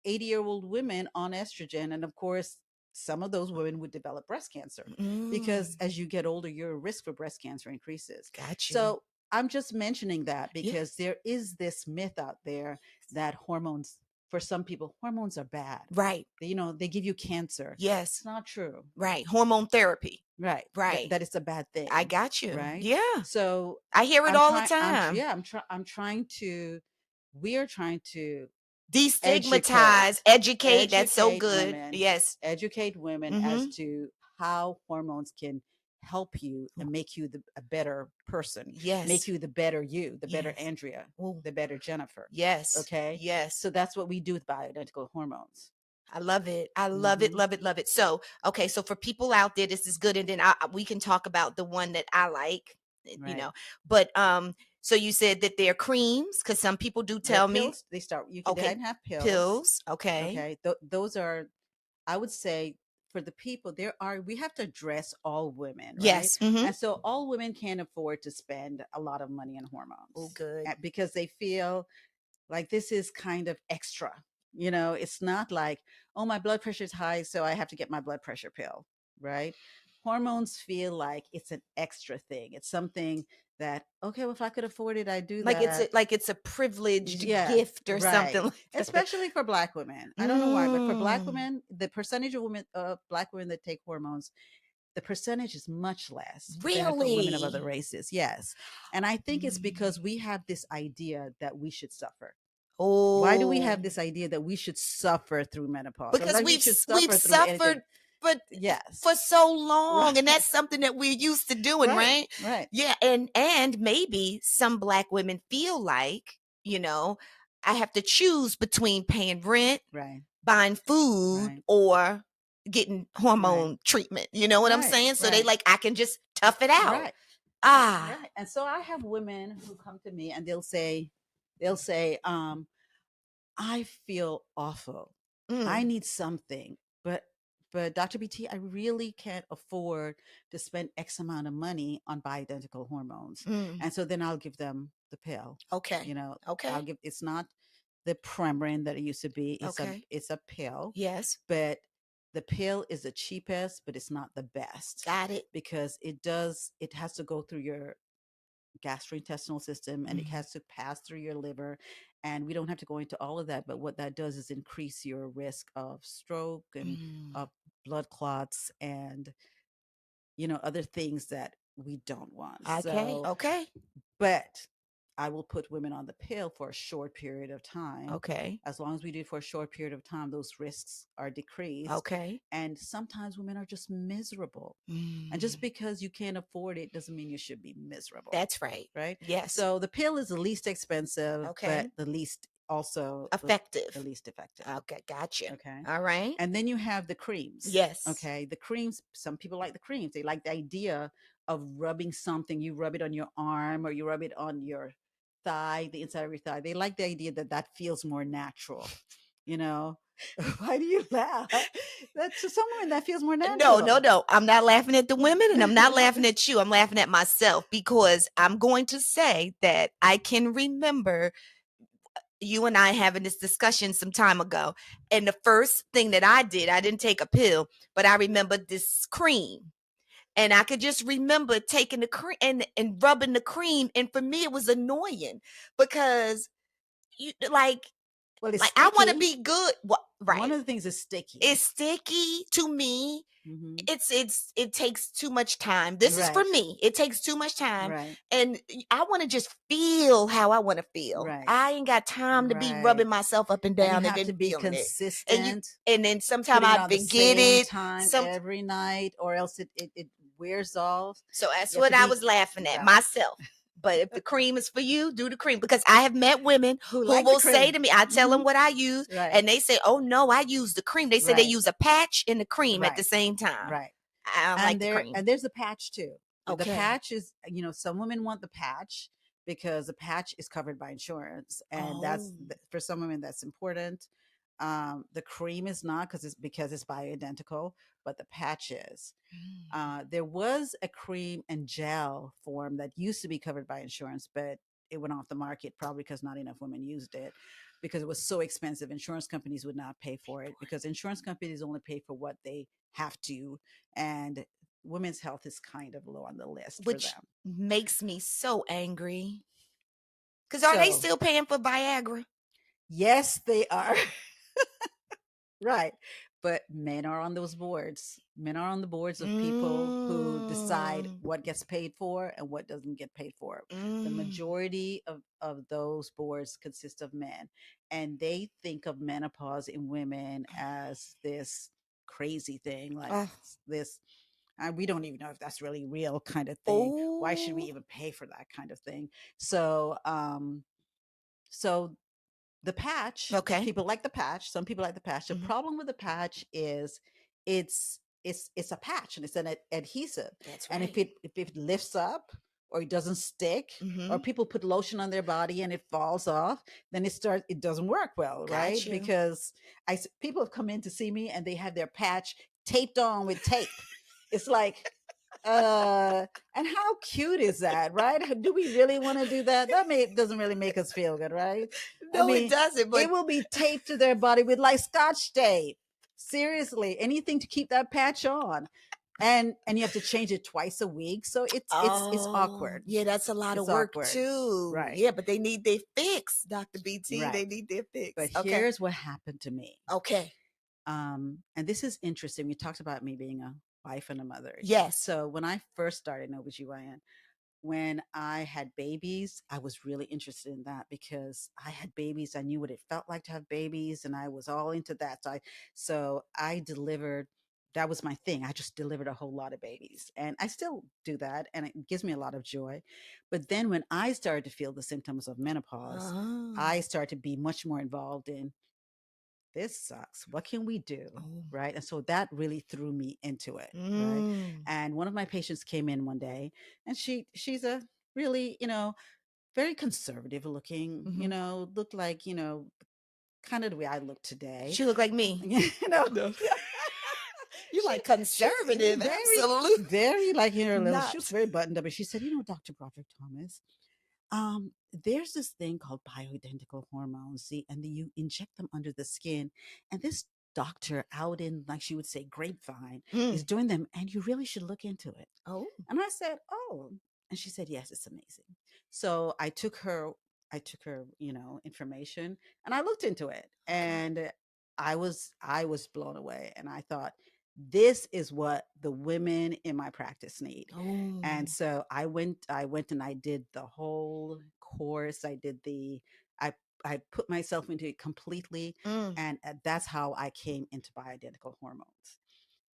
80-year-old women on estrogen, and of course some of those women would develop breast cancer because as you get older, your risk for breast cancer increases. Got you. So I'm just mentioning that because Yes. there is this myth out there that hormones, for some people, hormones are bad. Right. They give you cancer. Yes. It's not true. Right. Hormone therapy. Right. Right. That it's a bad thing. I got you. Right. Yeah. So I hear it all the time. we are trying to Destigmatize, educate. That's so educate good. women, Yes. educate women as to how hormones can help you and make you a better person. Yes. Make you the better you, the better Yes. Andrea, Ooh. the better Jenifer. Yes. Okay. Yes. So that's what we do with bioidentical hormones. I love it. I love it, love it, love it. So, okay, so for people out there, this is good, and then we can talk about the one that I like, Right. But so you said that they're creams, because some people do tell me pills, you can have pills. Pills, okay. Okay. Those are, I would say, for the people, we have to address all women, right? Yes. And so all women can't afford to spend a lot of money on hormones. Oh, good. Because they feel like this is kind of extra. It's not like, oh, my blood pressure is high, so I have to get my blood pressure pill, right? Hormones feel like it's an extra thing. It's something that, okay, well, if I could afford it, I'd do like that. it's a privileged gift or something like that. Especially for Black women. I don't know why, but for Black women, the percentage of Black women that take hormones, the percentage is much less than for women of other races. Yes. And I think it's because we have this idea that we should suffer. Oh, why do we have this idea that we should suffer through menopause? Because we've suffered for so long, and that's something that we're used to doing, right? Yeah, and maybe some Black women feel like, I have to choose between paying rent, buying food, or getting hormone treatment. You know what I'm saying? So they I can just tough it out. Right. And so I have women who come to me and they'll say, I feel awful. I need something, but Dr. BT, I really can't afford to spend X amount of money on bioidentical hormones. And so then I'll give them the pill. Okay. Okay. It's not the Premarin that it used to be. It's a pill. Yes. But the pill is the cheapest, but it's not the best. Got it. Because it has to go through your gastrointestinal system and it has to pass through your liver, and we don't have to go into all of that, but what that does is increase your risk of stroke and of blood clots and other things that we don't want. Okay. But I will put women on the pill for a short period of time. Okay. As long as we do it for a short period of time, those risks are decreased. Okay. And sometimes women are just miserable. And just because you can't afford it doesn't mean you should be miserable. That's right. Right? Yes. So the pill is the least expensive, but the least also effective. The least effective. Okay, gotcha. Okay. All right. And then you have the creams. Yes. Okay. The creams, some people like the creams. They like the idea of rubbing something. You rub it on your arm or you rub it on your thigh, the inside of your thigh. They like the idea that feels more natural. Why do you laugh? That's to some women that feels more natural. No. I'm not laughing at the women and I'm not laughing at you. I'm laughing at myself because I'm going to say that I can remember you and I having this discussion some time ago. And the first thing that I didn't take a pill, but I remember this cream. And I could just remember taking the cream and rubbing the cream. And for me, it was annoying because well, it's I want to be good. Right. One of the things is sticky. It's sticky to me. It takes too much time. This is for me. It takes too much time. And I want to just feel how I want to feel. I ain't got time to be rubbing myself up and down and then to be feeling consistent. And then sometimes I forget it every night, or else it wears off. So that's what I was laughing at myself. But if the cream is for you, do the cream. Because I have met women who will say to me, I tell them what I use, and they say, oh, no, I use the cream. They say they use a patch and the cream at the same time. Right. I don't like the cream. And there's a patch, too. The Okay. patch is, some women want the patch because the patch is covered by insurance, and that's Oh. for some women that's important. The cream is not because it's bioidentical, but the patch is. There was a cream and gel form that used to be covered by insurance, but it went off the market probably because not enough women used it because it was so expensive. Insurance companies would not pay for it because insurance companies only pay for what they have to, and women's health is kind of low on the list for Which them. makes me so angry. Because are they So, still paying for Viagra? yes, they are. Right. But men are on those boards. Men are on the boards of people who decide Mm. what gets paid for and what doesn't get paid for. The Mm. majority of those boards consist of men. And they think of menopause in women as this crazy thing, like Oh. this. We don't even know if that's really real kind of thing. Why should we Oh. even pay for that kind of thing? So the patch, Okay. people like the patch. Some people like the patch. The Mhm. problem with the patch is it's a patch and it's an adhesive. That's And right. if it lifts up or it doesn't stick, or Mhm. people put lotion on their body and it falls off, then it doesn't work well, right? Got you. Because people have come in to see me and they have their patch taped on with tape. It's like, and how cute is that, right? Do we really want to do that? Doesn't really make us feel good, right? I No, it mean, doesn't, but it will be taped to their body with like scotch tape. Seriously, anything to keep that patch on. And you have to change it twice a week. So it's oh, awkward. yeah, that's a lot of It's work awkward. too. Right. Yeah, but they need their fix, Dr. BT. They Right. need their fix. But Okay. here's what happened to me. Okay. And this is interesting. We talked about me being a wife and a mother. Yes. So when I first started in OBGYN, when I had babies, I was really interested in that because I had babies. I knew what it felt like to have babies, and I was all into that. So I delivered. That was my thing. I just delivered a whole lot of babies, and I still do that, and it gives me a lot of joy. But then when I started to feel the symptoms of menopause, Oh. I started to be much more involved in this sucks. What can we do? Oh. Right. And so that really threw me into it. Right. Mm. And one of my patients came in one day and she's a really, very conservative looking, Mhm. looked like, kind of the way I look today. She look like me. you know, No. You like she's conservative, very, absolutely very like, not. she was very buttoned up. And she said, Dr. Broderick-Thomas, there's this thing called bioidentical hormones, see, and you inject them under the skin. And this doctor out in, like she would say, grapevine is Mm. doing them, and you really should look into it. Oh. And I said, oh. And she said, yes, it's amazing. So I took her, information and I looked into it. Okay. And I was blown away. And I thought, this is what the women in my practice need. Oh. And so I went and I did the whole course. I put myself into it completely. Mm. And that's how I came into bioidentical hormones.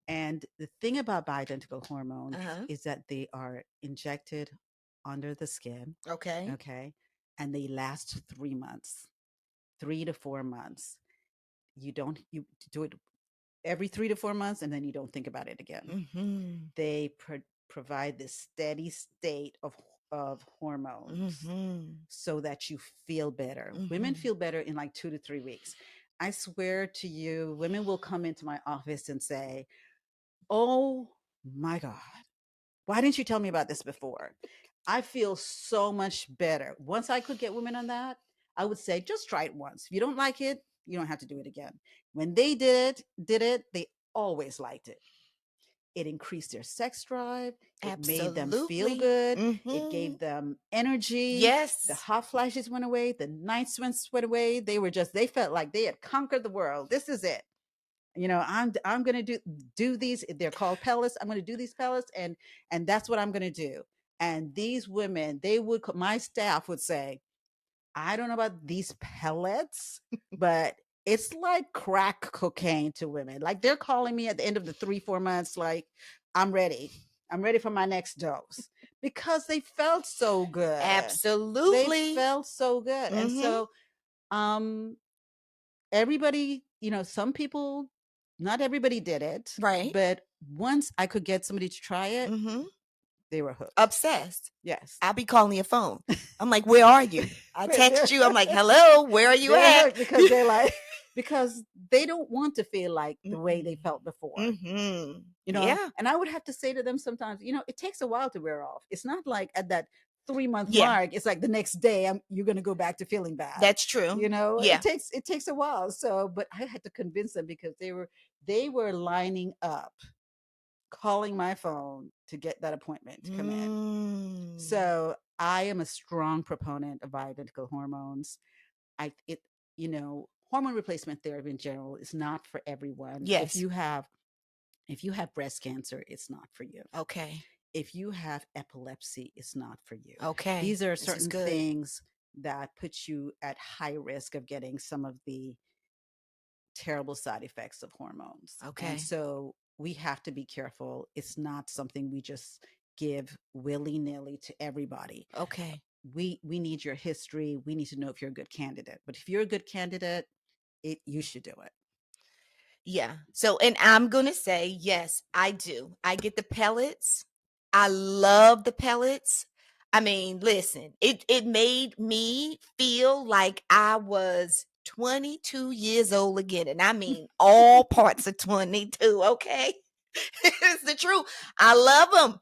And the thing about bioidentical hormones Uh-huh. is that they are injected under the skin, Okay. okay? And they last 3 months, 3 to 4 months. You do it every 3 to 4 months, and then you don't think about it again. Mhm. They provide this steady state of hormones Mhm. so that you feel better. Women Mhm. feel better in like 2 to 3 weeks. I swear to you, women will come into my office and say, oh my God, why didn't you tell me about this before? I feel so much better. Once I could get women on that, I would say, just try it once. If you don't like it, you don't have to do it again. When they did it, they always liked it. It increased their sex drive. It made them feel Absolutely. good. It Mhm. gave them energy. The Yes. hot flashes went away. The night sweats went away. They felt like they had conquered the world. This is it. I'm going to do these. They're called pellets. I'm going to do these pellets, and that's what I'm going to do. And these women, my staff would say, I don't know about these pellets, but it's like crack cocaine to women. Like, they're calling me at the end of the 3-4 months, like, I'm ready. I'm ready for my next dose, because they felt so good. They Absolutely. felt so good. And Mhm. so, um, everybody, some people, not everybody did it, Right. but once I could get somebody to try it, Mhm. They were hooked. Obsessed. Yes. I'll be calling your phone. I'm like, where are you? I text you. I'm like, hello, where are you They're at? hooked because they're like, because they don't want to feel like the way they Mm-hmm. felt before. Mm-hmm. You know, Yeah. and I would have to say to them sometimes, you know, it takes a while to wear off. It's not like at that 3 month Yeah. mark, it's like the next day you're going to go back to feeling bad. That's true. You know, Yeah. it takes a while. So, but I had to convince them because they were lining up, calling my phone to get that appointment to come in. So I am a strong proponent of bioidentical hormones. You know, hormone replacement therapy in general is not for everyone. Yes. If you have breast cancer, it's not for you. Okay. If you have epilepsy, it's not for you. Okay. These are This is certain good. things that put you at high risk of getting some of the terrible side effects of hormones. Okay. And so we have to be careful. It's not something we just give willy-nilly to everybody. Okay. We need your history. We need to know if you're a good candidate. But if you're a good candidate, you should do it. Yeah. So, and I'm going to say, yes, I do. I get the pellets. I love the pellets. I mean, listen, it made me feel like I was 22 years old again. And I mean, all parts of 22. Okay. It's the truth. I love them.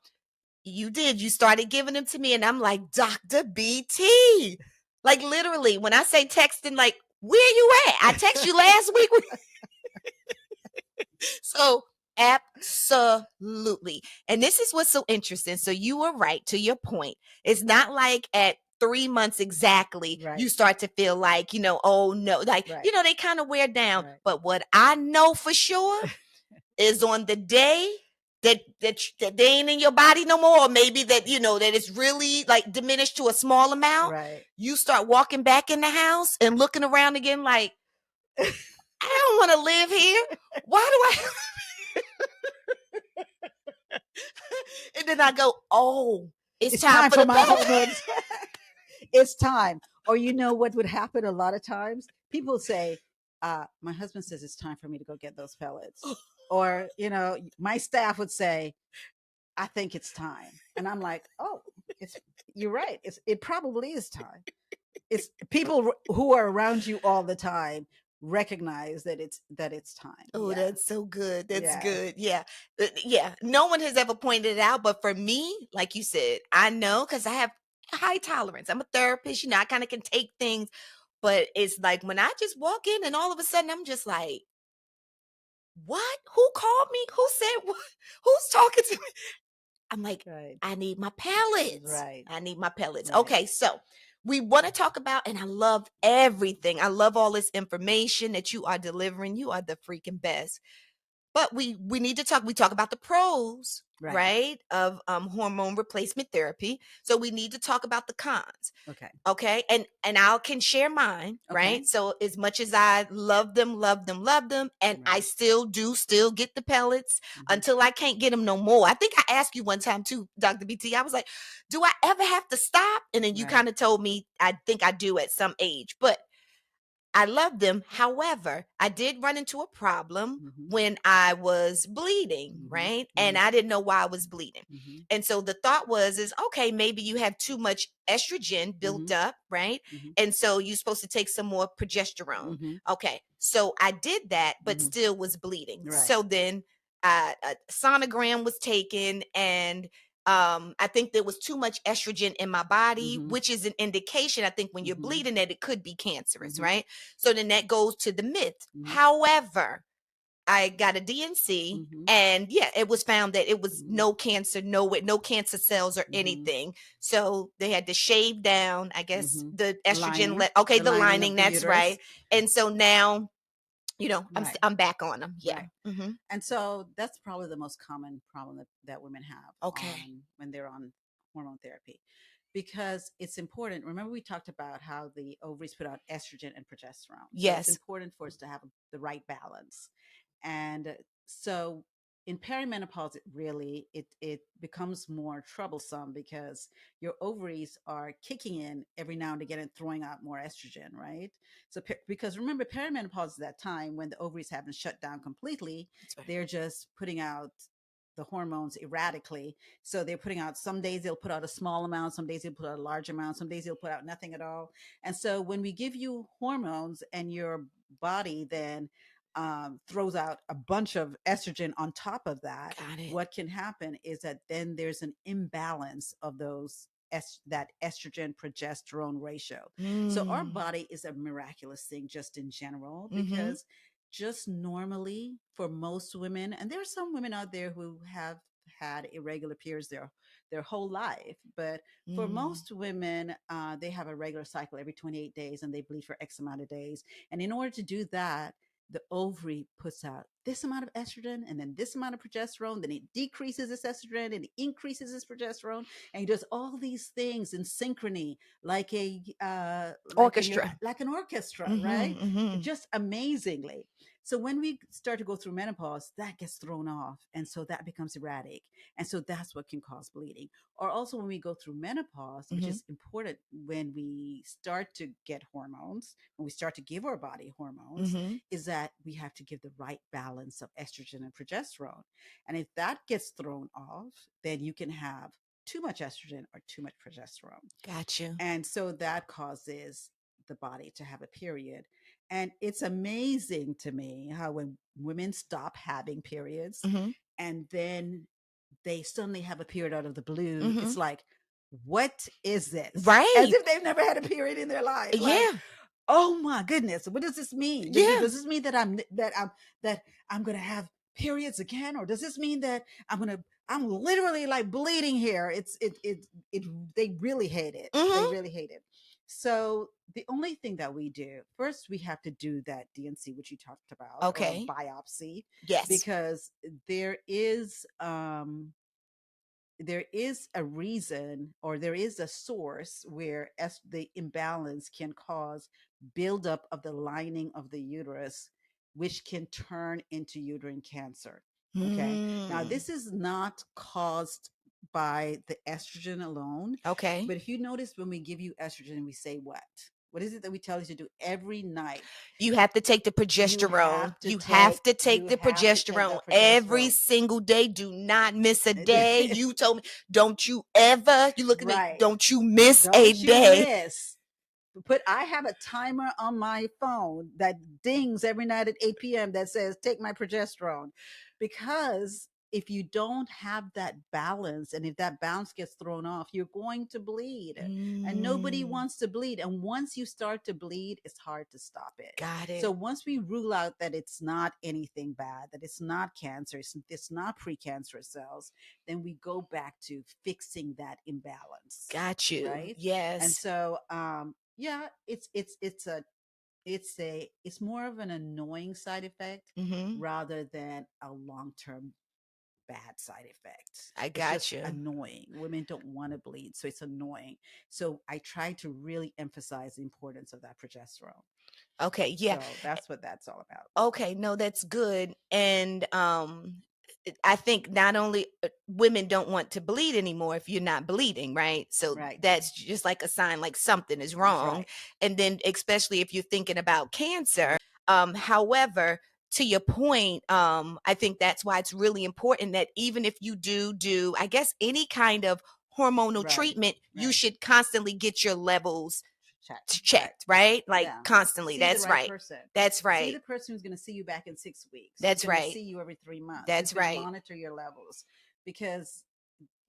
You did. You started giving them to me. And I'm like, Dr. BT. Like literally, when I say texting, like, where you at? I text you last week. So absolutely. And this is what's so interesting. So you were right to your point. It's not like at 3 months exactly, Right. you start to feel like, you know, oh no, like, Right. you know, they kind of wear down. Right. But what I know for sure is on the day that they ain't in your body no more, or maybe that, you know, that it's really like diminished to a small amount, Right. you start walking back in the house and looking around again like, I don't want to live here. Why do I? And then I go, oh, it's time for my the hormones. It's time. Or you know what would happen a lot of times? People say, my husband says it's time for me to go get those pellets. Or, you know, my staff would say, I think it's time. And I'm like, oh, you're right. It probably is time. It's people who are around you all the time recognize that it's time. Oh, Yeah. that's so good. That's Yes. good. Yeah. Yeah. No one has ever pointed it out. But for me, like you said, I know because I have high tolerance. I'm a therapist. You know, I kind of can take things. But it's like when I just walk in and all of a sudden I'm just like, what? Who called me? Who said what? Who's talking to me? I'm like, Right. I need my pellets. Right. I need my pellets. Right. Okay, so we want to talk about, and I love everything. I love all this information that you are delivering. You are the freaking best. But we need to talk. We talk about the pros, right, of hormone replacement therapy. So we need to talk about the cons. Okay. And I can share mine, right? So as much as I love them, and I still get the pellets until I can't get them no more. I think I asked you one time too, Dr. BT. I was like, do I ever have to stop? And then you kind of told me, I think I do at some age, but I love them. However, I did run into a problem when I was bleeding, right? And I didn't know why I was bleeding. And so the thought is okay, maybe you have too much estrogen built up, right? And so you're supposed to take some more progesterone. Okay. So I did that, but still was bleeding. So then a sonogram was taken, and I think there was too much estrogen in my body, which is an indication, I think, when you're bleeding that it could be cancerous, right? So then that goes to the myth. However, I got a DNC, and yeah, it was found that it was no cancer, no cancer cells or anything. So they had to shave down, I guess, the estrogen. The lining, that's right. And so now, you know, I'm back on them. Yeah. And so that's probably the most common problem that women have when they're on hormone therapy, because it's important. Remember, we talked about how the ovaries put out estrogen and progesterone. Yes. So it's important for us to have the right balance. And so in perimenopause, it becomes more troublesome because your ovaries are kicking in every now and again and throwing out more estrogen, right? So because remember, perimenopause is that time when the ovaries haven't shut down completely. They're just putting out the hormones erratically. So they're putting out, some days they'll put out a small amount, some days they'll put out a large amount, some days they'll put out nothing at all. And so when we give you hormones and your body then throws out a bunch of estrogen on top of that, Got it. what can happen is that then there's an imbalance of those that estrogen progesterone ratio. So our body is a miraculous thing just in general, because just normally for most women, and there are some women out there who have had irregular periods their whole life, but for most women, they have a regular cycle every 28 days and they bleed for X amount of days. And in order to do that, the ovary puts out this amount of estrogen and then this amount of progesterone, then it decreases its estrogen and it increases its progesterone, and it does all these things in synchrony, like a Orchestra. like an orchestra, right? Just amazingly. So when we start to go through menopause, that gets thrown off, and so that becomes erratic, and so that's what can cause bleeding. Or also when we go through menopause, which is important when we start to get hormones, when we start to give our body hormones, is that we have to give the right balance of estrogen and progesterone. And if that gets thrown off, then you can have too much estrogen or too much progesterone. Got you. And so that causes the body to have a period. And it's amazing to me how when women stop having periods and then they suddenly have a period out of the blue, it's like, what is this? Right. As if they've never had a period in their life. Yeah. Like, oh my goodness, what does this mean? Yeah. Does this mean that I'm gonna have periods again, or does this mean that I'm literally like bleeding here? They really hate it. They really hate it. So the only thing that we do first, we have to do that DNC, which you talked about, Okay. or biopsy, Yes. because there is a reason, or there is a source where the imbalance can cause buildup of the lining of the uterus, which can turn into uterine cancer. Okay. Now, this is not caused by the estrogen alone. Okay. But if you notice, when we give you estrogen, we say what? What is it that we tell you to do every night? You have to take the progesterone. You have to take the progesterone every single day. Do not miss a day. You told me, don't you ever, you look at me, don't you miss a day. I have a timer on my phone that dings every night at 8 p.m. that says, take my progesterone. Because if you don't have that balance, and if that balance gets thrown off, you're going to bleed. And nobody wants to bleed. And once you start to bleed, it's hard to stop it. Got it. So once we rule out that it's not anything bad, that it's not cancer, it's not precancerous cells, then we go back to fixing that imbalance. Got you. Right? Yes. And so yeah, it's more of an annoying side effect rather than a long-term bad side effect. I got it's just you. Annoying. Women don't want to bleed, so it's annoying. So I try to really emphasize the importance of that progesterone. Okay, yeah. So that's what that's all about. Okay, no, that's good. And I think not only women don't want to bleed anymore if you're not bleeding, right? So that's just like a sign like something is wrong. And then especially if you're thinking about cancer. However, to your point, I think that's why it's really important that even if you do, I guess, any kind of hormonal treatment, you should constantly get your levels checked, right? Like constantly. That's right. That's right. See the person who's going to see you back in 6 weeks. That's right. See you every 3 months. That's right. Monitor your levels, because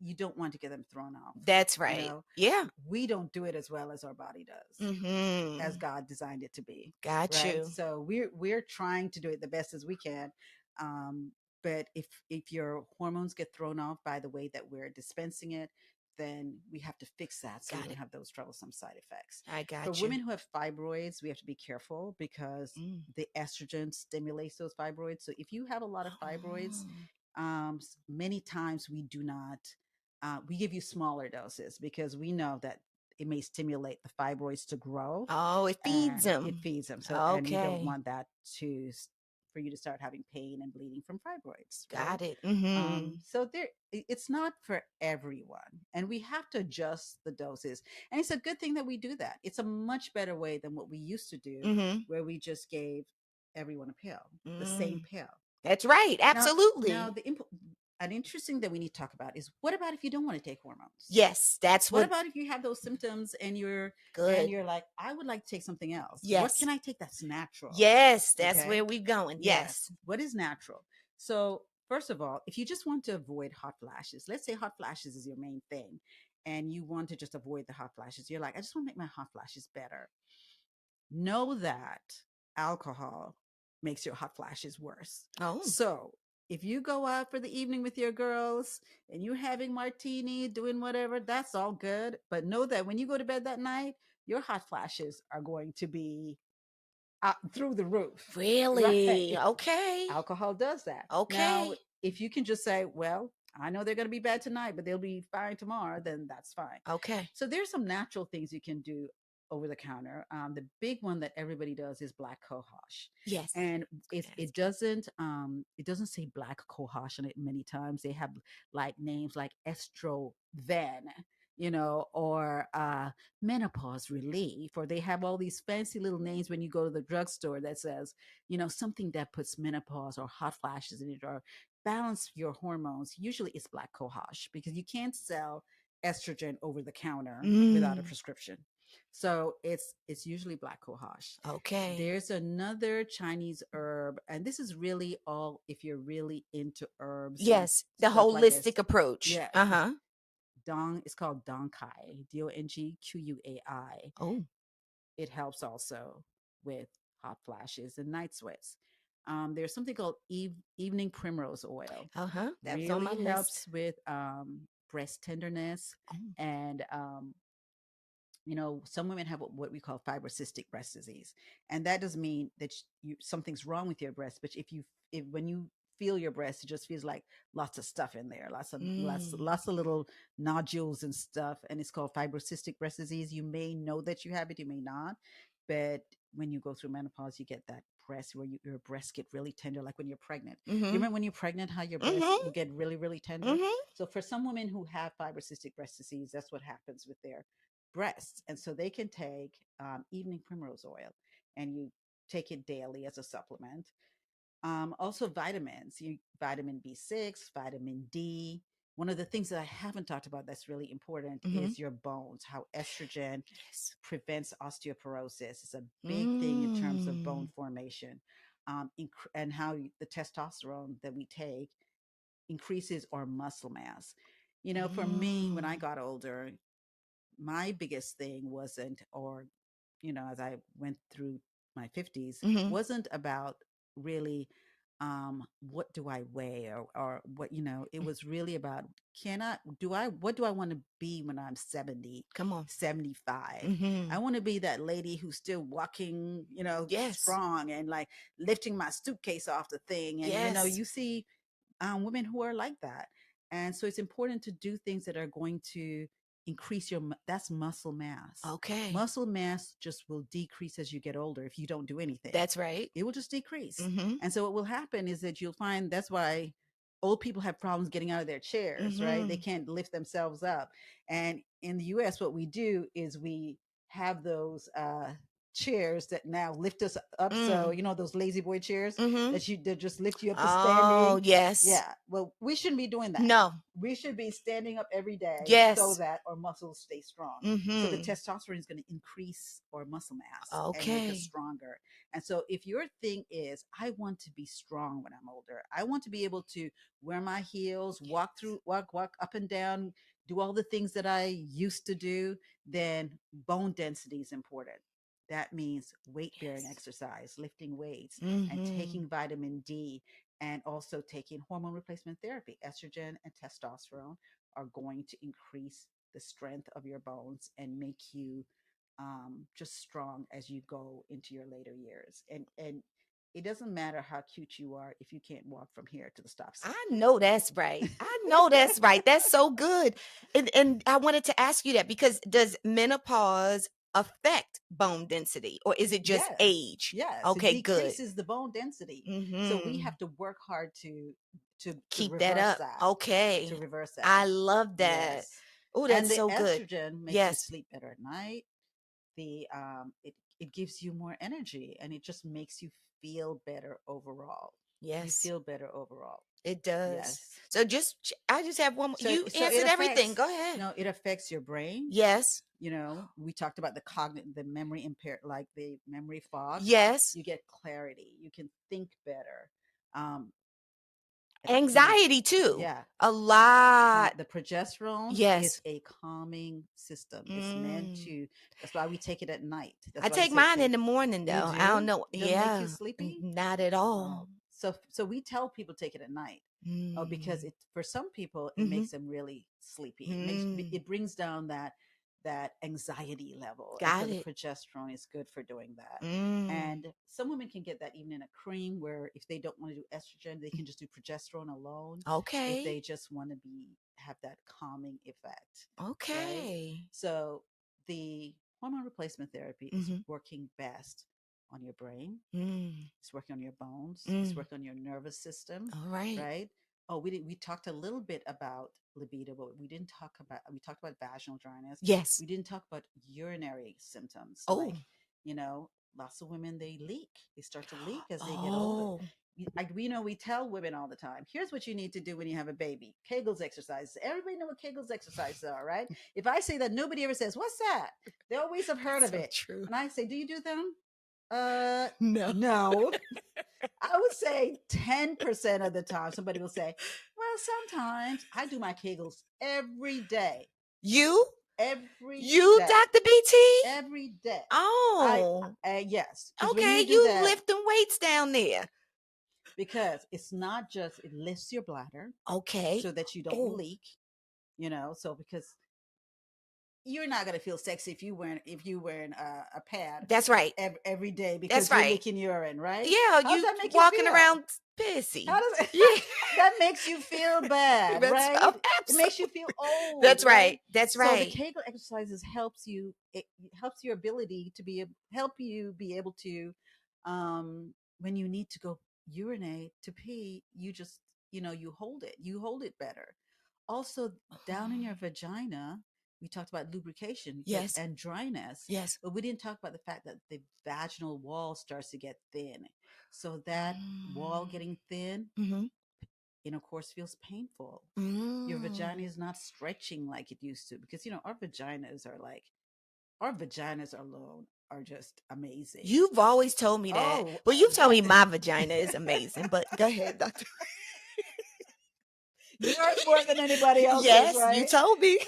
you don't want to get them thrown off. That's right. You know? Yeah. We don't do it as well as our body does, as God designed it to be. Got you. So we're trying to do it the best as we can. But if your hormones get thrown off by the way that we're dispensing it, then we have to fix that so we don't have those troublesome side effects. I got you. For women who have fibroids, we have to be careful because the estrogen stimulates those fibroids. So if you have a lot of fibroids, many times we do not, we give you smaller doses because we know that it may stimulate the fibroids to grow. Oh, it feeds them. It feeds them. So and you don't want that for you to start having pain and bleeding from fibroids. Got it. So it's not for everyone, and we have to adjust the doses. And it's a good thing that we do that. It's a much better way than what we used to do, where we just gave everyone a pill, the same pill. That's right. Absolutely. Now an interesting that we need to talk about is, what about if you don't want to take hormones? Yes, that's What what. about if you have those symptoms and Good. you're like, I would like to take something else. What Yes. can I take that's natural? Yes, that's Okay. where we're going. Yes. Yes. What is natural? So, first of all, if you just want to avoid hot flashes, let's say hot flashes is your main thing, and you want to just avoid the hot flashes, you're like, I just want to make my hot flashes better. Know that alcohol makes your hot flashes worse. Oh, So, if you go out for the evening with your girls and you're having martini, doing whatever, that's all good. But know that when you go to bed that night, your hot flashes are going to be through the roof, really? right? Okay. Alcohol does that. Now, Okay. if you can just say, well, I know they're going to be bad tonight, but they'll be fine tomorrow, then that's fine. Okay. So there's some natural things you can do over the counter. The big one that everybody does is black cohosh, Yes. and Good it doesn't say black cohosh on it. Many times they have like names like estroven, or menopause relief, or they have all these fancy little names when you go to the drugstore that says, something that puts menopause or hot flashes in it, or balance your hormones. Usually it's black cohosh, because you can't sell estrogen over the counter without a prescription. So it's usually black cohosh. Okay. There's another Chinese herb, and this is really all if you're really into herbs and Yes, the stuff like this. holistic approach. Yeah, Uh-huh. Dong is called Donkai, Dongquai. Oh. It helps also with hot flashes and night sweats. There's something called evening primrose oil. Uh-huh. That was on my Really list. helps with breast tenderness, Oh. and some women have what we call fibrocystic breast disease, and that doesn't mean that something's wrong with your breast, but if when you feel your breast, it just feels like lots of stuff in there, lots of little nodules and stuff, and it's called fibrocystic breast disease. You may know that you have it, you may not, but when you go through menopause, you get that breast where your breasts get really tender, like when you're pregnant. You Mm-hmm. remember when you're pregnant, how your breasts Mm-hmm. will get really, really tender? Mm-hmm. So for some women who have fibrocystic breast disease, that's what happens with their breasts. And so they can take evening primrose oil, and you take it daily as a supplement. Also, vitamins, vitamin B6, vitamin D. One of the things that I haven't talked about that's really important Mm-hmm. is your bones, how estrogen Yes. prevents osteoporosis. It's a big thing in terms of bone Mm. formation, and how the testosterone that we take increases our muscle mass. For me, when I Mm. got older, my biggest thing wasn't, or as I went through my 50s, Mm-hmm. wasn't about really what do I weigh, or what, it was really about, what do I want to be when I'm 70, Come on. 75? Mm-hmm. I want to be that lady who's still walking, Yes. strong, and like lifting my suitcase off the thing. And Yes. you see women who are like that. And so it's important to do things that are going to increase that's muscle mass. Okay. Muscle mass just will decrease as you get older if you don't do anything. That's right. It will just decrease. Mm-hmm. And so what will happen is that you'll find that's why old people have problems getting out of their chairs, right? They Mm-hmm. can't lift themselves up. And in the US, what we do is we have those chairs that now lift us up. So, Mm. those lazy boy chairs Mm-hmm. that just lift you up to Oh, standing. yes. Yeah. Well, we shouldn't be doing that. No. We should be standing up every day so Yes. that our muscles stay strong. So the Mm-hmm. testosterone is going to increase our muscle mass and make us Okay. stronger. And so if your thing is, I want to be strong when I'm older, I want to be able to wear my heels, walk up and down, do all the things that I used to do, then bone density is important. That means weight bearing Yes. exercise, lifting weights, and Mm-hmm. taking vitamin D, and also taking hormone replacement therapy. Estrogen and testosterone are going to increase the strength of your bones and make you just strong as you go into your later years. And it doesn't matter how cute you are if you can't walk from here to the stop sign. I know that's right. I know that's right. That's so good. And I wanted to ask you that because does menopause affect bone density or is it just Yes, age? yes, it Okay, good. decreases the bone density. So we Mm-hmm. have to work hard to Keep that reverse up. that, to Okay. reverse that. I love that. Yes. Oh, And that's the so good. estrogen makes you Yes. sleep better at night. It gives you more energy, and it just makes you feel better overall. You Yes. feel better overall. It does. Yes. So I just have one more. So, You so it answered everything. affects, Go ahead. no, it affects your brain. Yes. You know, we talked about the memory impaired, like the memory fog. Yes. You get clarity. You can think better. Um, Anxiety too. yeah. A lot. The progesterone Yes. is a calming system. It's meant to. That's why we take it at night. That's I why we take say mine take. in the morning You though. I don't do? know. Doesn't make Yeah. you sleepy? Not at all. So we tell people take it at night. Oh, because it, for some people it makes them really sleepy. It brings down that anxiety level. And so the progesterone is good for doing that. And some women can get that even in a cream, where if they don't want to do estrogen, they can just do progesterone alone. Okay. If they just want to have that calming effect. Okay. Right? So the hormone replacement therapy is working best on your brain. It's working on your bones. It's working on your nervous system. All right. Right. Oh, we talked a little bit about libido, but we talked about vaginal dryness. Yes. We didn't talk about urinary symptoms. Oh. Like, lots of women, they leak. They start to leak as they get older. We tell women all the time, here's what you need to do when you have a baby. Kegels exercises. Everybody know what Kegels exercises are, right? If I say that, nobody ever says, what's that? They always have heard of it. True. And I say, do you do them? No. I would say 10% of the time somebody will say, well, sometimes I do my Kegels every day. You? Every You, day. Dr. BT? Every day. Oh. Yes. Okay, you lifting weights down there. Because it's not just, it lifts your bladder. Okay. So that you don't leak, so because you're not going to feel sexy if you wearing a pad. That's right. Every day, because you're leaking urine, right? Yeah, How does that make walking you feel? around pissy. How does that makes you feel bad, right? It makes you feel old. That's right. That's right. So the Kegel exercises helps you. It helps your ability to help you be able to, when you need to go urinate to pee, you just you hold it better. Also, down in your vagina, we talked about lubrication, yes, and dryness, yes, but we didn't talk about the fact that the vaginal wall starts to get thin. So that wall getting thin, of course, feels painful. Your vagina is not stretching like it used to, because our vaginas alone are just amazing. You've always told me that. Well, you've told me my vagina is amazing, but go ahead, doctor. You're more than anybody else. Yes, right? You told me.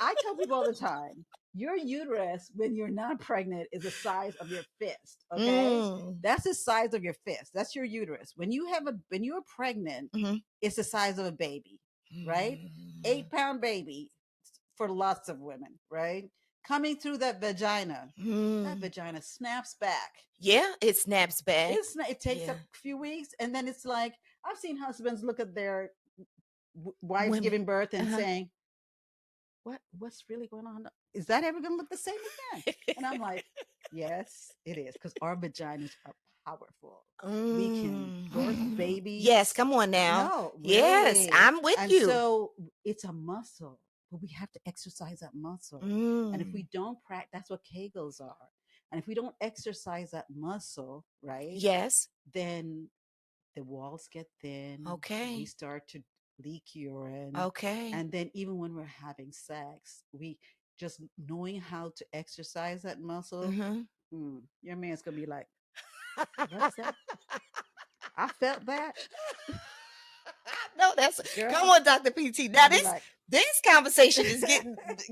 I tell people all the time, your uterus, when you're not pregnant, is the size of your fist. Okay, that's the size of your fist. That's your uterus. When you're pregnant, it's the size of a baby, right? 8-pound baby for lots of women, right? Coming through that vagina, that vagina snaps back. Yeah, it snaps back. It takes a few weeks, and then it's like, I've seen husbands look at their wives giving birth and saying, what's really going on? Is that ever going to look the same again? And I'm like, yes, it is, because our vaginas are powerful. We can birth babies. Yes, come on now. No, really. Yes, I'm with you. So it's a muscle, but we have to exercise that muscle. And if we don't practice, that's what Kegels are. And if we don't exercise that muscle, right? Yes. Then the walls get thin. Okay. We start to leak urine. Okay. And then even when we're having sex, we just knowing how to exercise that muscle, your man's gonna be like, what's that? I felt that. No, that's come on, Dr. PT. Now this conversation is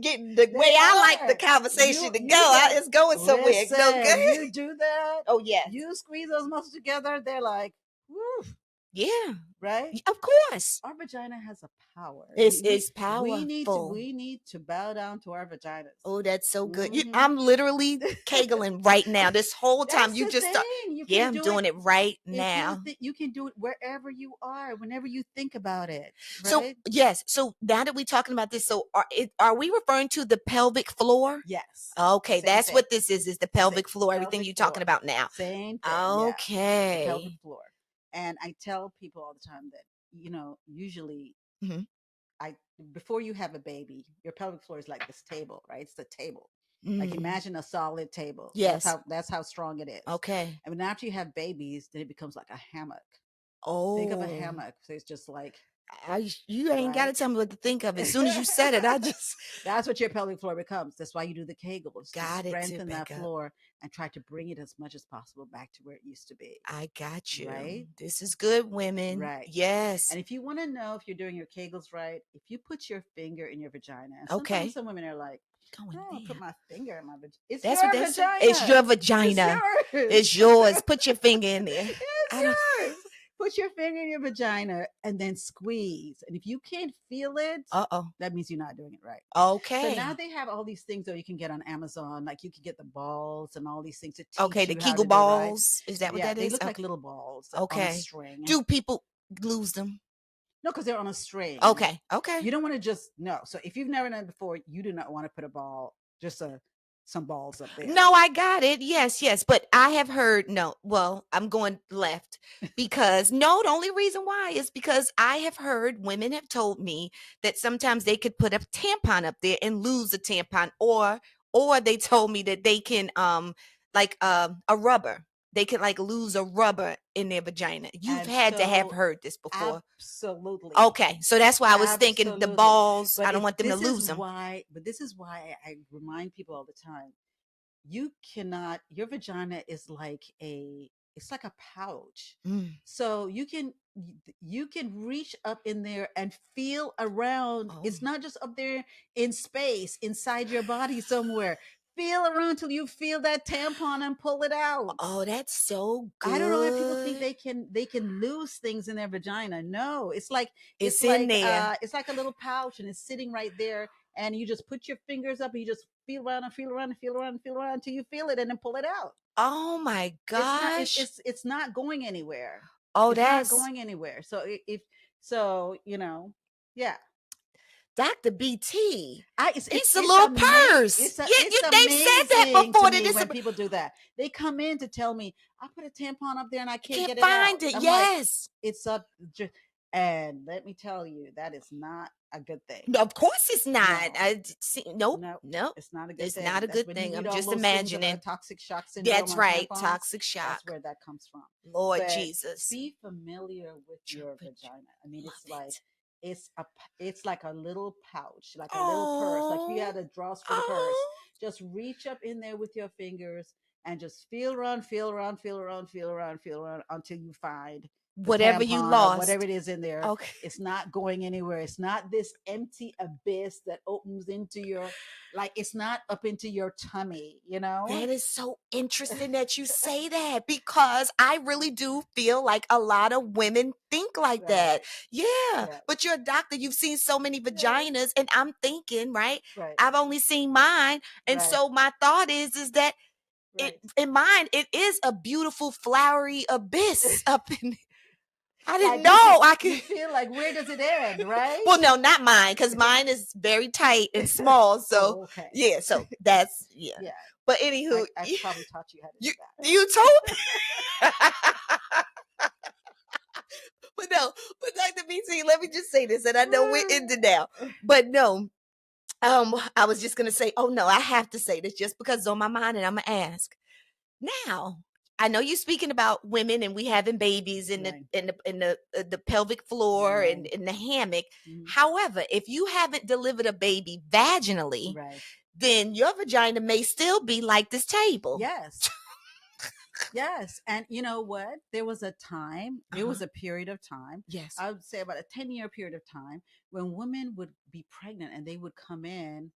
getting the way I like the conversation to go. It's going somewhere. Listen, no, good. You do that. Oh yes. You squeeze those muscles together. They're like, woo. Yeah. Right? Of course. Our vagina has a power. It's powerful. We need to bow down to our vaginas. Oh, that's so good. I'm literally kegling right now. This whole time you just start. I'm doing it right now. You can do it wherever you are, whenever you think about it. Right? So yes. So now that we're talking about this, so are we referring to the pelvic floor? Yes. Okay, that's what this is the pelvic floor. Everything you're talking about now. Same thing. Okay. The pelvic floor. And I tell people all the time that, usually before you have a baby, your pelvic floor is like this table, right? It's the table. Like imagine a solid table. Yes. That's how strong it is. Okay. And then after you have babies, then it becomes like a hammock. Oh. Think of a hammock. So it's just like You ain't got to right? tell me what to think of. As soon as you said it, I just That's what your pelvic floor becomes. That's why you do the Kegels to got it to strengthen that back up. floor and try to bring it as much as possible back to where it used to be. I got you. Right? This is good, women. Right. Yes. And if you want to know if you're doing your Kegels right, if you put your finger in your vagina, and sometimes Okay. some women are like, Going "Oh, I'll put there. my finger in my vagina." It's That's what your they say. It's your vagina. It's vagina. yours. It's yours. Put your finger in there. It's I don't. yours. Put your finger in your vagina and then squeeze. And if you can't feel it, Uh-oh. that means you're not doing it right. So now Okay. they have all these things that you can get on Amazon. Like you can get the balls and all these things to Okay. teach The you how Kegel to do it right. balls. Is that what Yeah, that they is? look like Okay. little balls on a Okay. string. Do people lose them? No, because they're on a string. Okay. Okay. You don't want to just no. So if you've never done it before, you do not want to put a ball, just some balls up there. No, I got it. Yes, yes. But I have heard, no, well, I'm going left because no, the only reason why is because I have heard women have told me that sometimes they could put a tampon up there and lose a tampon, or they told me that they can like a rubber. They could like lose a rubber in their vagina. You've And had to have so heard this before. absolutely. Okay. So that's why I was thinking the Absolutely. balls, I But don't it want them to this is lose them. why but this is why I remind people all the time. You cannot your vagina is like a it's like a pouch. Mm. So you can reach up in there and feel around. Oh. It's not just up there in space inside your body somewhere. Feel around till you feel that tampon and pull it out. Oh, that's so I don't know why people think good. they can lose things in their vagina. No, It's in there. it's like a little pouch and it's sitting right there, and you just put your fingers up and you just feel around and feel around and feel around and feel around until you feel it and then pull it out. Oh my gosh. It's not going anywhere. Oh, It's not that's going anywhere. So if so, yeah. Dr. BT. It's a It's little amazing. purse. Yeah, It's they've said that amazing to before. That me it's when people do that. They come in to tell me I put a tampon up there and I I can't can't get it out. find it. I'm like, Yes. it's up, and let me tell you, that is not a good thing. Of course it's not. No, I see. Nope. no, Nope. it's not a good It's thing. not a That's good when you thing. read I'm all just those things imagining. about toxic shock syndrome That's on right. tampons. Toxic That's shock. where that comes from. Lord But Jesus. be familiar with Your your vag- vagina. I mean, Love it's like it. it's like a little pouch, like a little purse. Like if you Oh. had a drawstring purse, Oh. just reach up in there with your fingers and just feel around, feel around, feel around, feel around, feel around until you find the Whatever you tampon or whatever lost. it is in there. Okay. It's not going anywhere. It's not this empty abyss that opens into your like it's not up into your tummy, you know? That is so interesting that you say that because I really do feel like a lot of women think like that. Right. Yeah, Yeah. but you're a doctor. You've seen so many Yeah. vaginas, and I'm thinking, right? Right. I've only seen mine, and Right. so my thought is that it Right. in mine it is a beautiful flowery abyss up in. I didn't Like know I could. you feel like where does it end, right? Well, no, not mine, because mine is very tight and small. So Oh, okay. yeah, so that's yeah. Yeah. But anywho, I probably taught you how to do you that. you told me. But no, but Dr. BT, let me just say this, and I know we're into now, but no, I was just gonna say, oh no, I have to say this just because it's on my mind, and I'm gonna ask now. I know you're speaking about women and we having babies in the Right. the pelvic floor and Right. in the hammock. Mhm. However, if you haven't delivered a baby vaginally, Right. then your vagina may still be like this table. Yes. Yes. And you know what? There was a time, there was Uh-huh. a period of time, Yes. I would say about a 10-year period of time when women would be pregnant and they would come in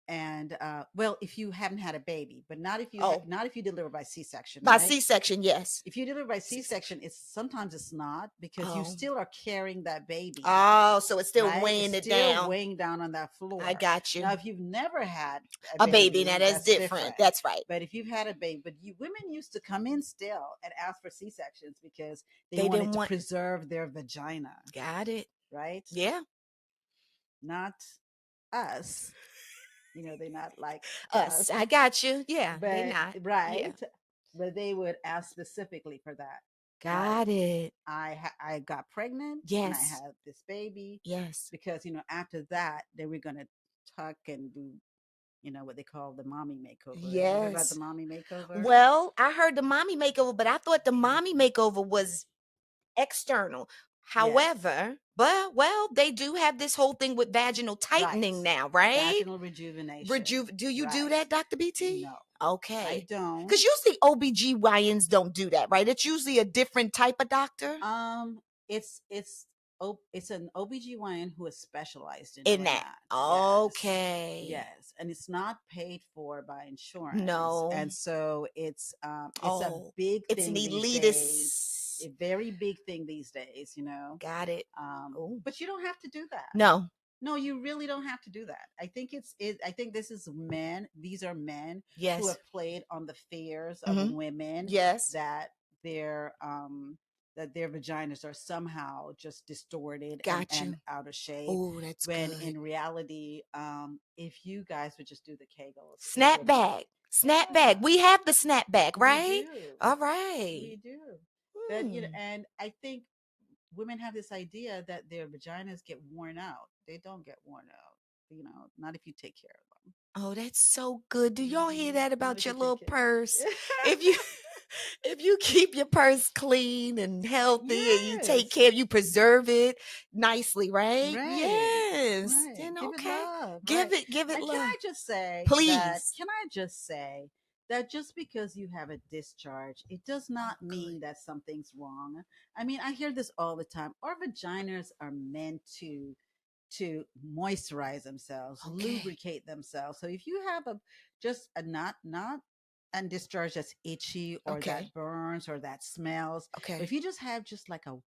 and well, if you haven't had a baby, but not if you Oh, not if you deliver by C-section, by right? C-section, yes. If you deliver by C-section. C-section, it's sometimes it's not because you Oh. still are carrying that baby, Oh, so it's still right? It's weighing it still down. weighing down on that I floor. got you. Now, if you've never had a A baby, now baby, that's that's different. different. That's right. But if you've had a baby, but women used to come in still and ask for C-sections because they They wanted didn't to want. preserve their vagina, Got it. right? Yeah. Not us. They're not like Us. us, I got you. Yeah, they but not. Yeah. right. But they would ask specifically for that. Like, Got it. I got pregnant and I Yes. had this baby Yes. because after that then we're gonna tuck and do what they call the mommy makeover. Have you heard about the Yes. mommy makeover? Well, I heard the mommy makeover, but I thought the mommy makeover was external. However, but well, they do have this whole thing with vaginal tightening Right. now, right? Vaginal rejuvenation. Do you do Right. that, Dr. BT? No, I Okay. don't. Because usually OBGYNs don't do that, right? It's usually a different type of doctor Um, it's an OBGYN who is specialized in in doing that. that. Yes. Okay. Yes, and it's not paid for by insurance. No. And so it's a Oh, big it's an thing these days. elitist. A very big thing these days, you know. Got it. Oh. But you don't have to do that. No. No, you really don't have to do that. I think this is men. These are men who Yes. have played on the fears of Mm-hmm. women Yes. that their vaginas are somehow just distorted Got and you. out of shape. Oh, that's When good. in reality, if you guys would just do the Kegels, it would. Snapback. Yeah, Snapback. We have the snapback, we right? do. All right. We do. But Hmm. and I think women have this idea that their vaginas get worn out. They don't get worn out. Not if you take care of them. Oh, that's so good. Do y'all hear that Not about if you your take little care. purse? If you if you keep your purse clean and healthy and you take Yes. care, you preserve it nicely, right? Right. Yes. Right. Then Give it okay. love. Right. Give it And love. Please. can I just say that just because you have a discharge, it does Oh, not good. mean that something's wrong. I mean, I hear this all the time. Our vaginas are meant to moisturize themselves, Okay. lubricate themselves. So if you have a just a not and discharge that's itchy or Okay. that burns or that smells, but Okay. if you just have just like a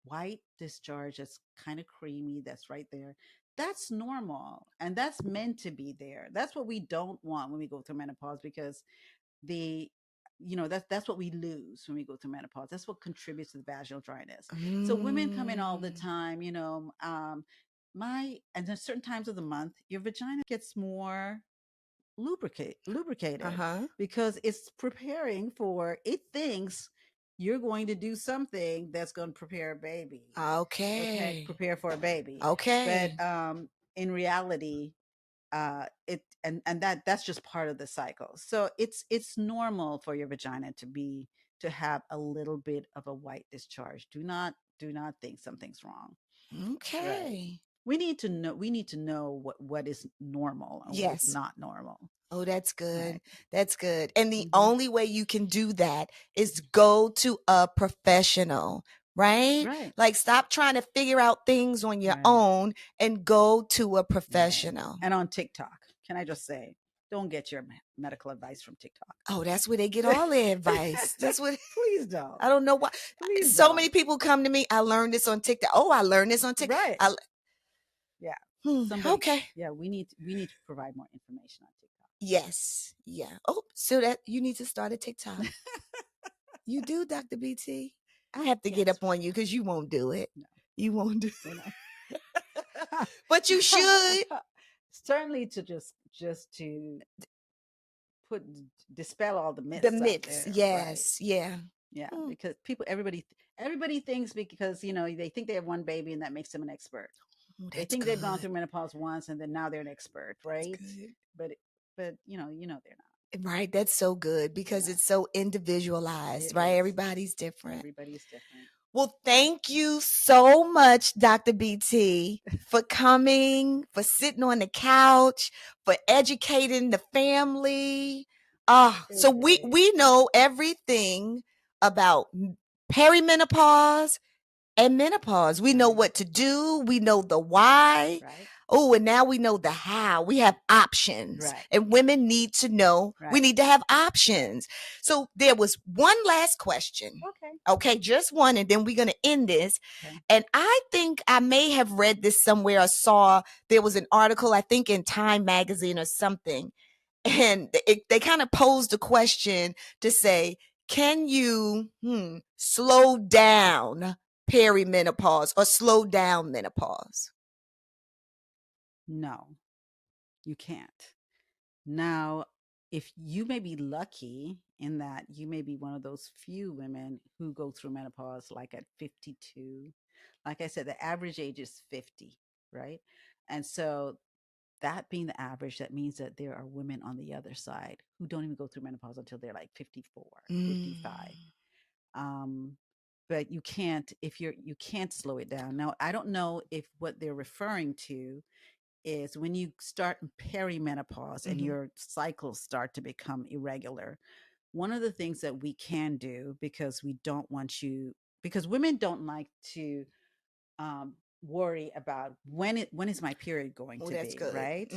white discharge that's kind of creamy, that's right there, that's normal and that's meant to be there. That's what we don't want when we go through menopause because the that's what we lose when we go through menopause. That's what contributes to the vaginal dryness. So women come in all the Mm. time, my and there's certain times of the month your vagina gets more lubricated Uh-huh. because it's preparing for it thinks you're going to do something that's going to prepare a baby. Okay, Okay. prepare for a baby. But Okay. in reality, it and that's just part of the cycle. So it's normal for your vagina to have a little bit of a white discharge. Do not think something's wrong. Right. Okay. We need to know what is normal and what is Yes. not normal. Oh, that's good. Right. That's good. And the Hmm. only way you can do that is go to a professional, right? Right. Like stop trying to figure out things on your Right. own and go to a Right. professional. And on TikTok, can I just say, don't get your medical advice from TikTok. Oh, that's where they get all their advice. That's what Please don't. I don't know why. Please So many don't. people come to me. I learned this on TikTok. Oh, I learned this on TikTok. Right. Yeah. Somebody. Okay. Yeah. We need to provide more information on TikTok. Yes. Yeah. Oh, so that you need to start a TikTok. You do, Dr. BT. I have to get Yes. up on you because you won't do it. No. You won't do You know. but you should. Certainly just to put dispel all the The myths out myths. there. Right. Yes. Yeah. Yeah, Hmm. because everybody thinks because they think they have one baby and that makes them an expert. Oh, They that's think they've gone good. through menopause once and then now they're an expert, That's right? good. But they're not. Right. That's so good because Yeah, it's so individualized, it right? is. Everybody's different. Everybody's different. Well, thank you so much, Dr. BT, for coming, for sitting on the couch, for educating the family. So Hey. we know everything about perimenopause and menopause. We know Right. what to do, we know the why. Right. Oh, and now we know the how. We have options. Right. And women need to know we Right. need to have options. So there was one last question. Okay. Okay, just one, and then we're going to end this. Okay. And I think I may have read this somewhere or saw there was an article, I think in Time Magazine or something. And they kind of posed a question to say, can you slow down perimenopause or slow down menopause? No, you can't. Now, if you may be lucky in that you may be one of those few women who go through menopause like at 52. Like I said, the average age is 50, right? And so that being the average, that means that there are women on the other side who don't even go through menopause until they're like 54, 55. Mm. Um, but you can't you can't slow it down. Now, I don't know if what they're referring to is when you start perimenopause and your cycles start to become irregular. One of the things that we can do, because we don't want you, because women don't like to worry about when is my period going to That's be, good. right?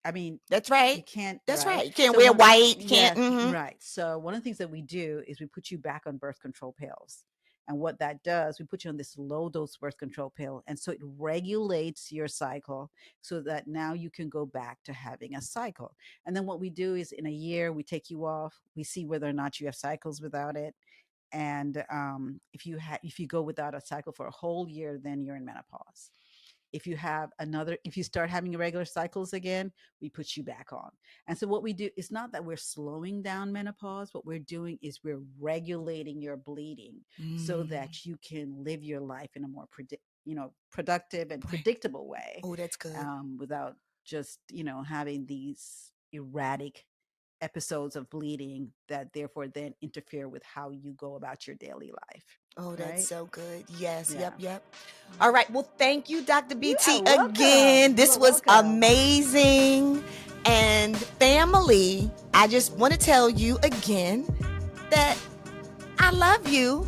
I mean, That's right. you can't, That's right? right. You can't So wear white. You yeah, can't. right. So one of the things that we do is we put you back on birth control pills. And what that does, we put you on this low dose birth control pill. And so it regulates your cycle so that now you can go back to having a cycle. And then what we do is in a year, we take you off, we see whether or not you have cycles without it. And if you go without a cycle for a whole year, then you're in menopause. If you start having irregular cycles again, we put you back on. And so what we do is not that we're slowing down menopause. What we're doing is we're regulating your bleeding so that you can live your life in a more productive and predictable way. Oh, that's good. Without just, having these erratic episodes of bleeding that therefore then interfere with how you go about your daily life. Oh, that's right? so good. Yes. Yeah. Yep. All right. Well, thank you, Dr. BT, You are welcome. again. This You are was welcome. amazing. And family, I just want to tell you again that I love you.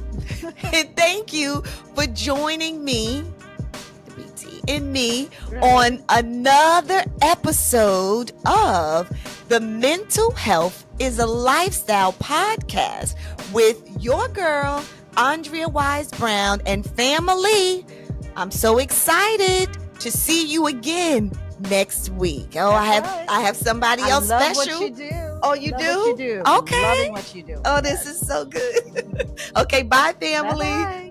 And thank you for joining me, BT, and me on another episode of the Mental Health is a Lifestyle podcast with your girl, Andrea Wise Brown, and family. I'm so excited to see you again next week. Oh, I have somebody else love special. What you do. Oh, you love do? What you do. Okay. Loving what you do. Oh, this is so good. Okay, bye, family. Bye-bye.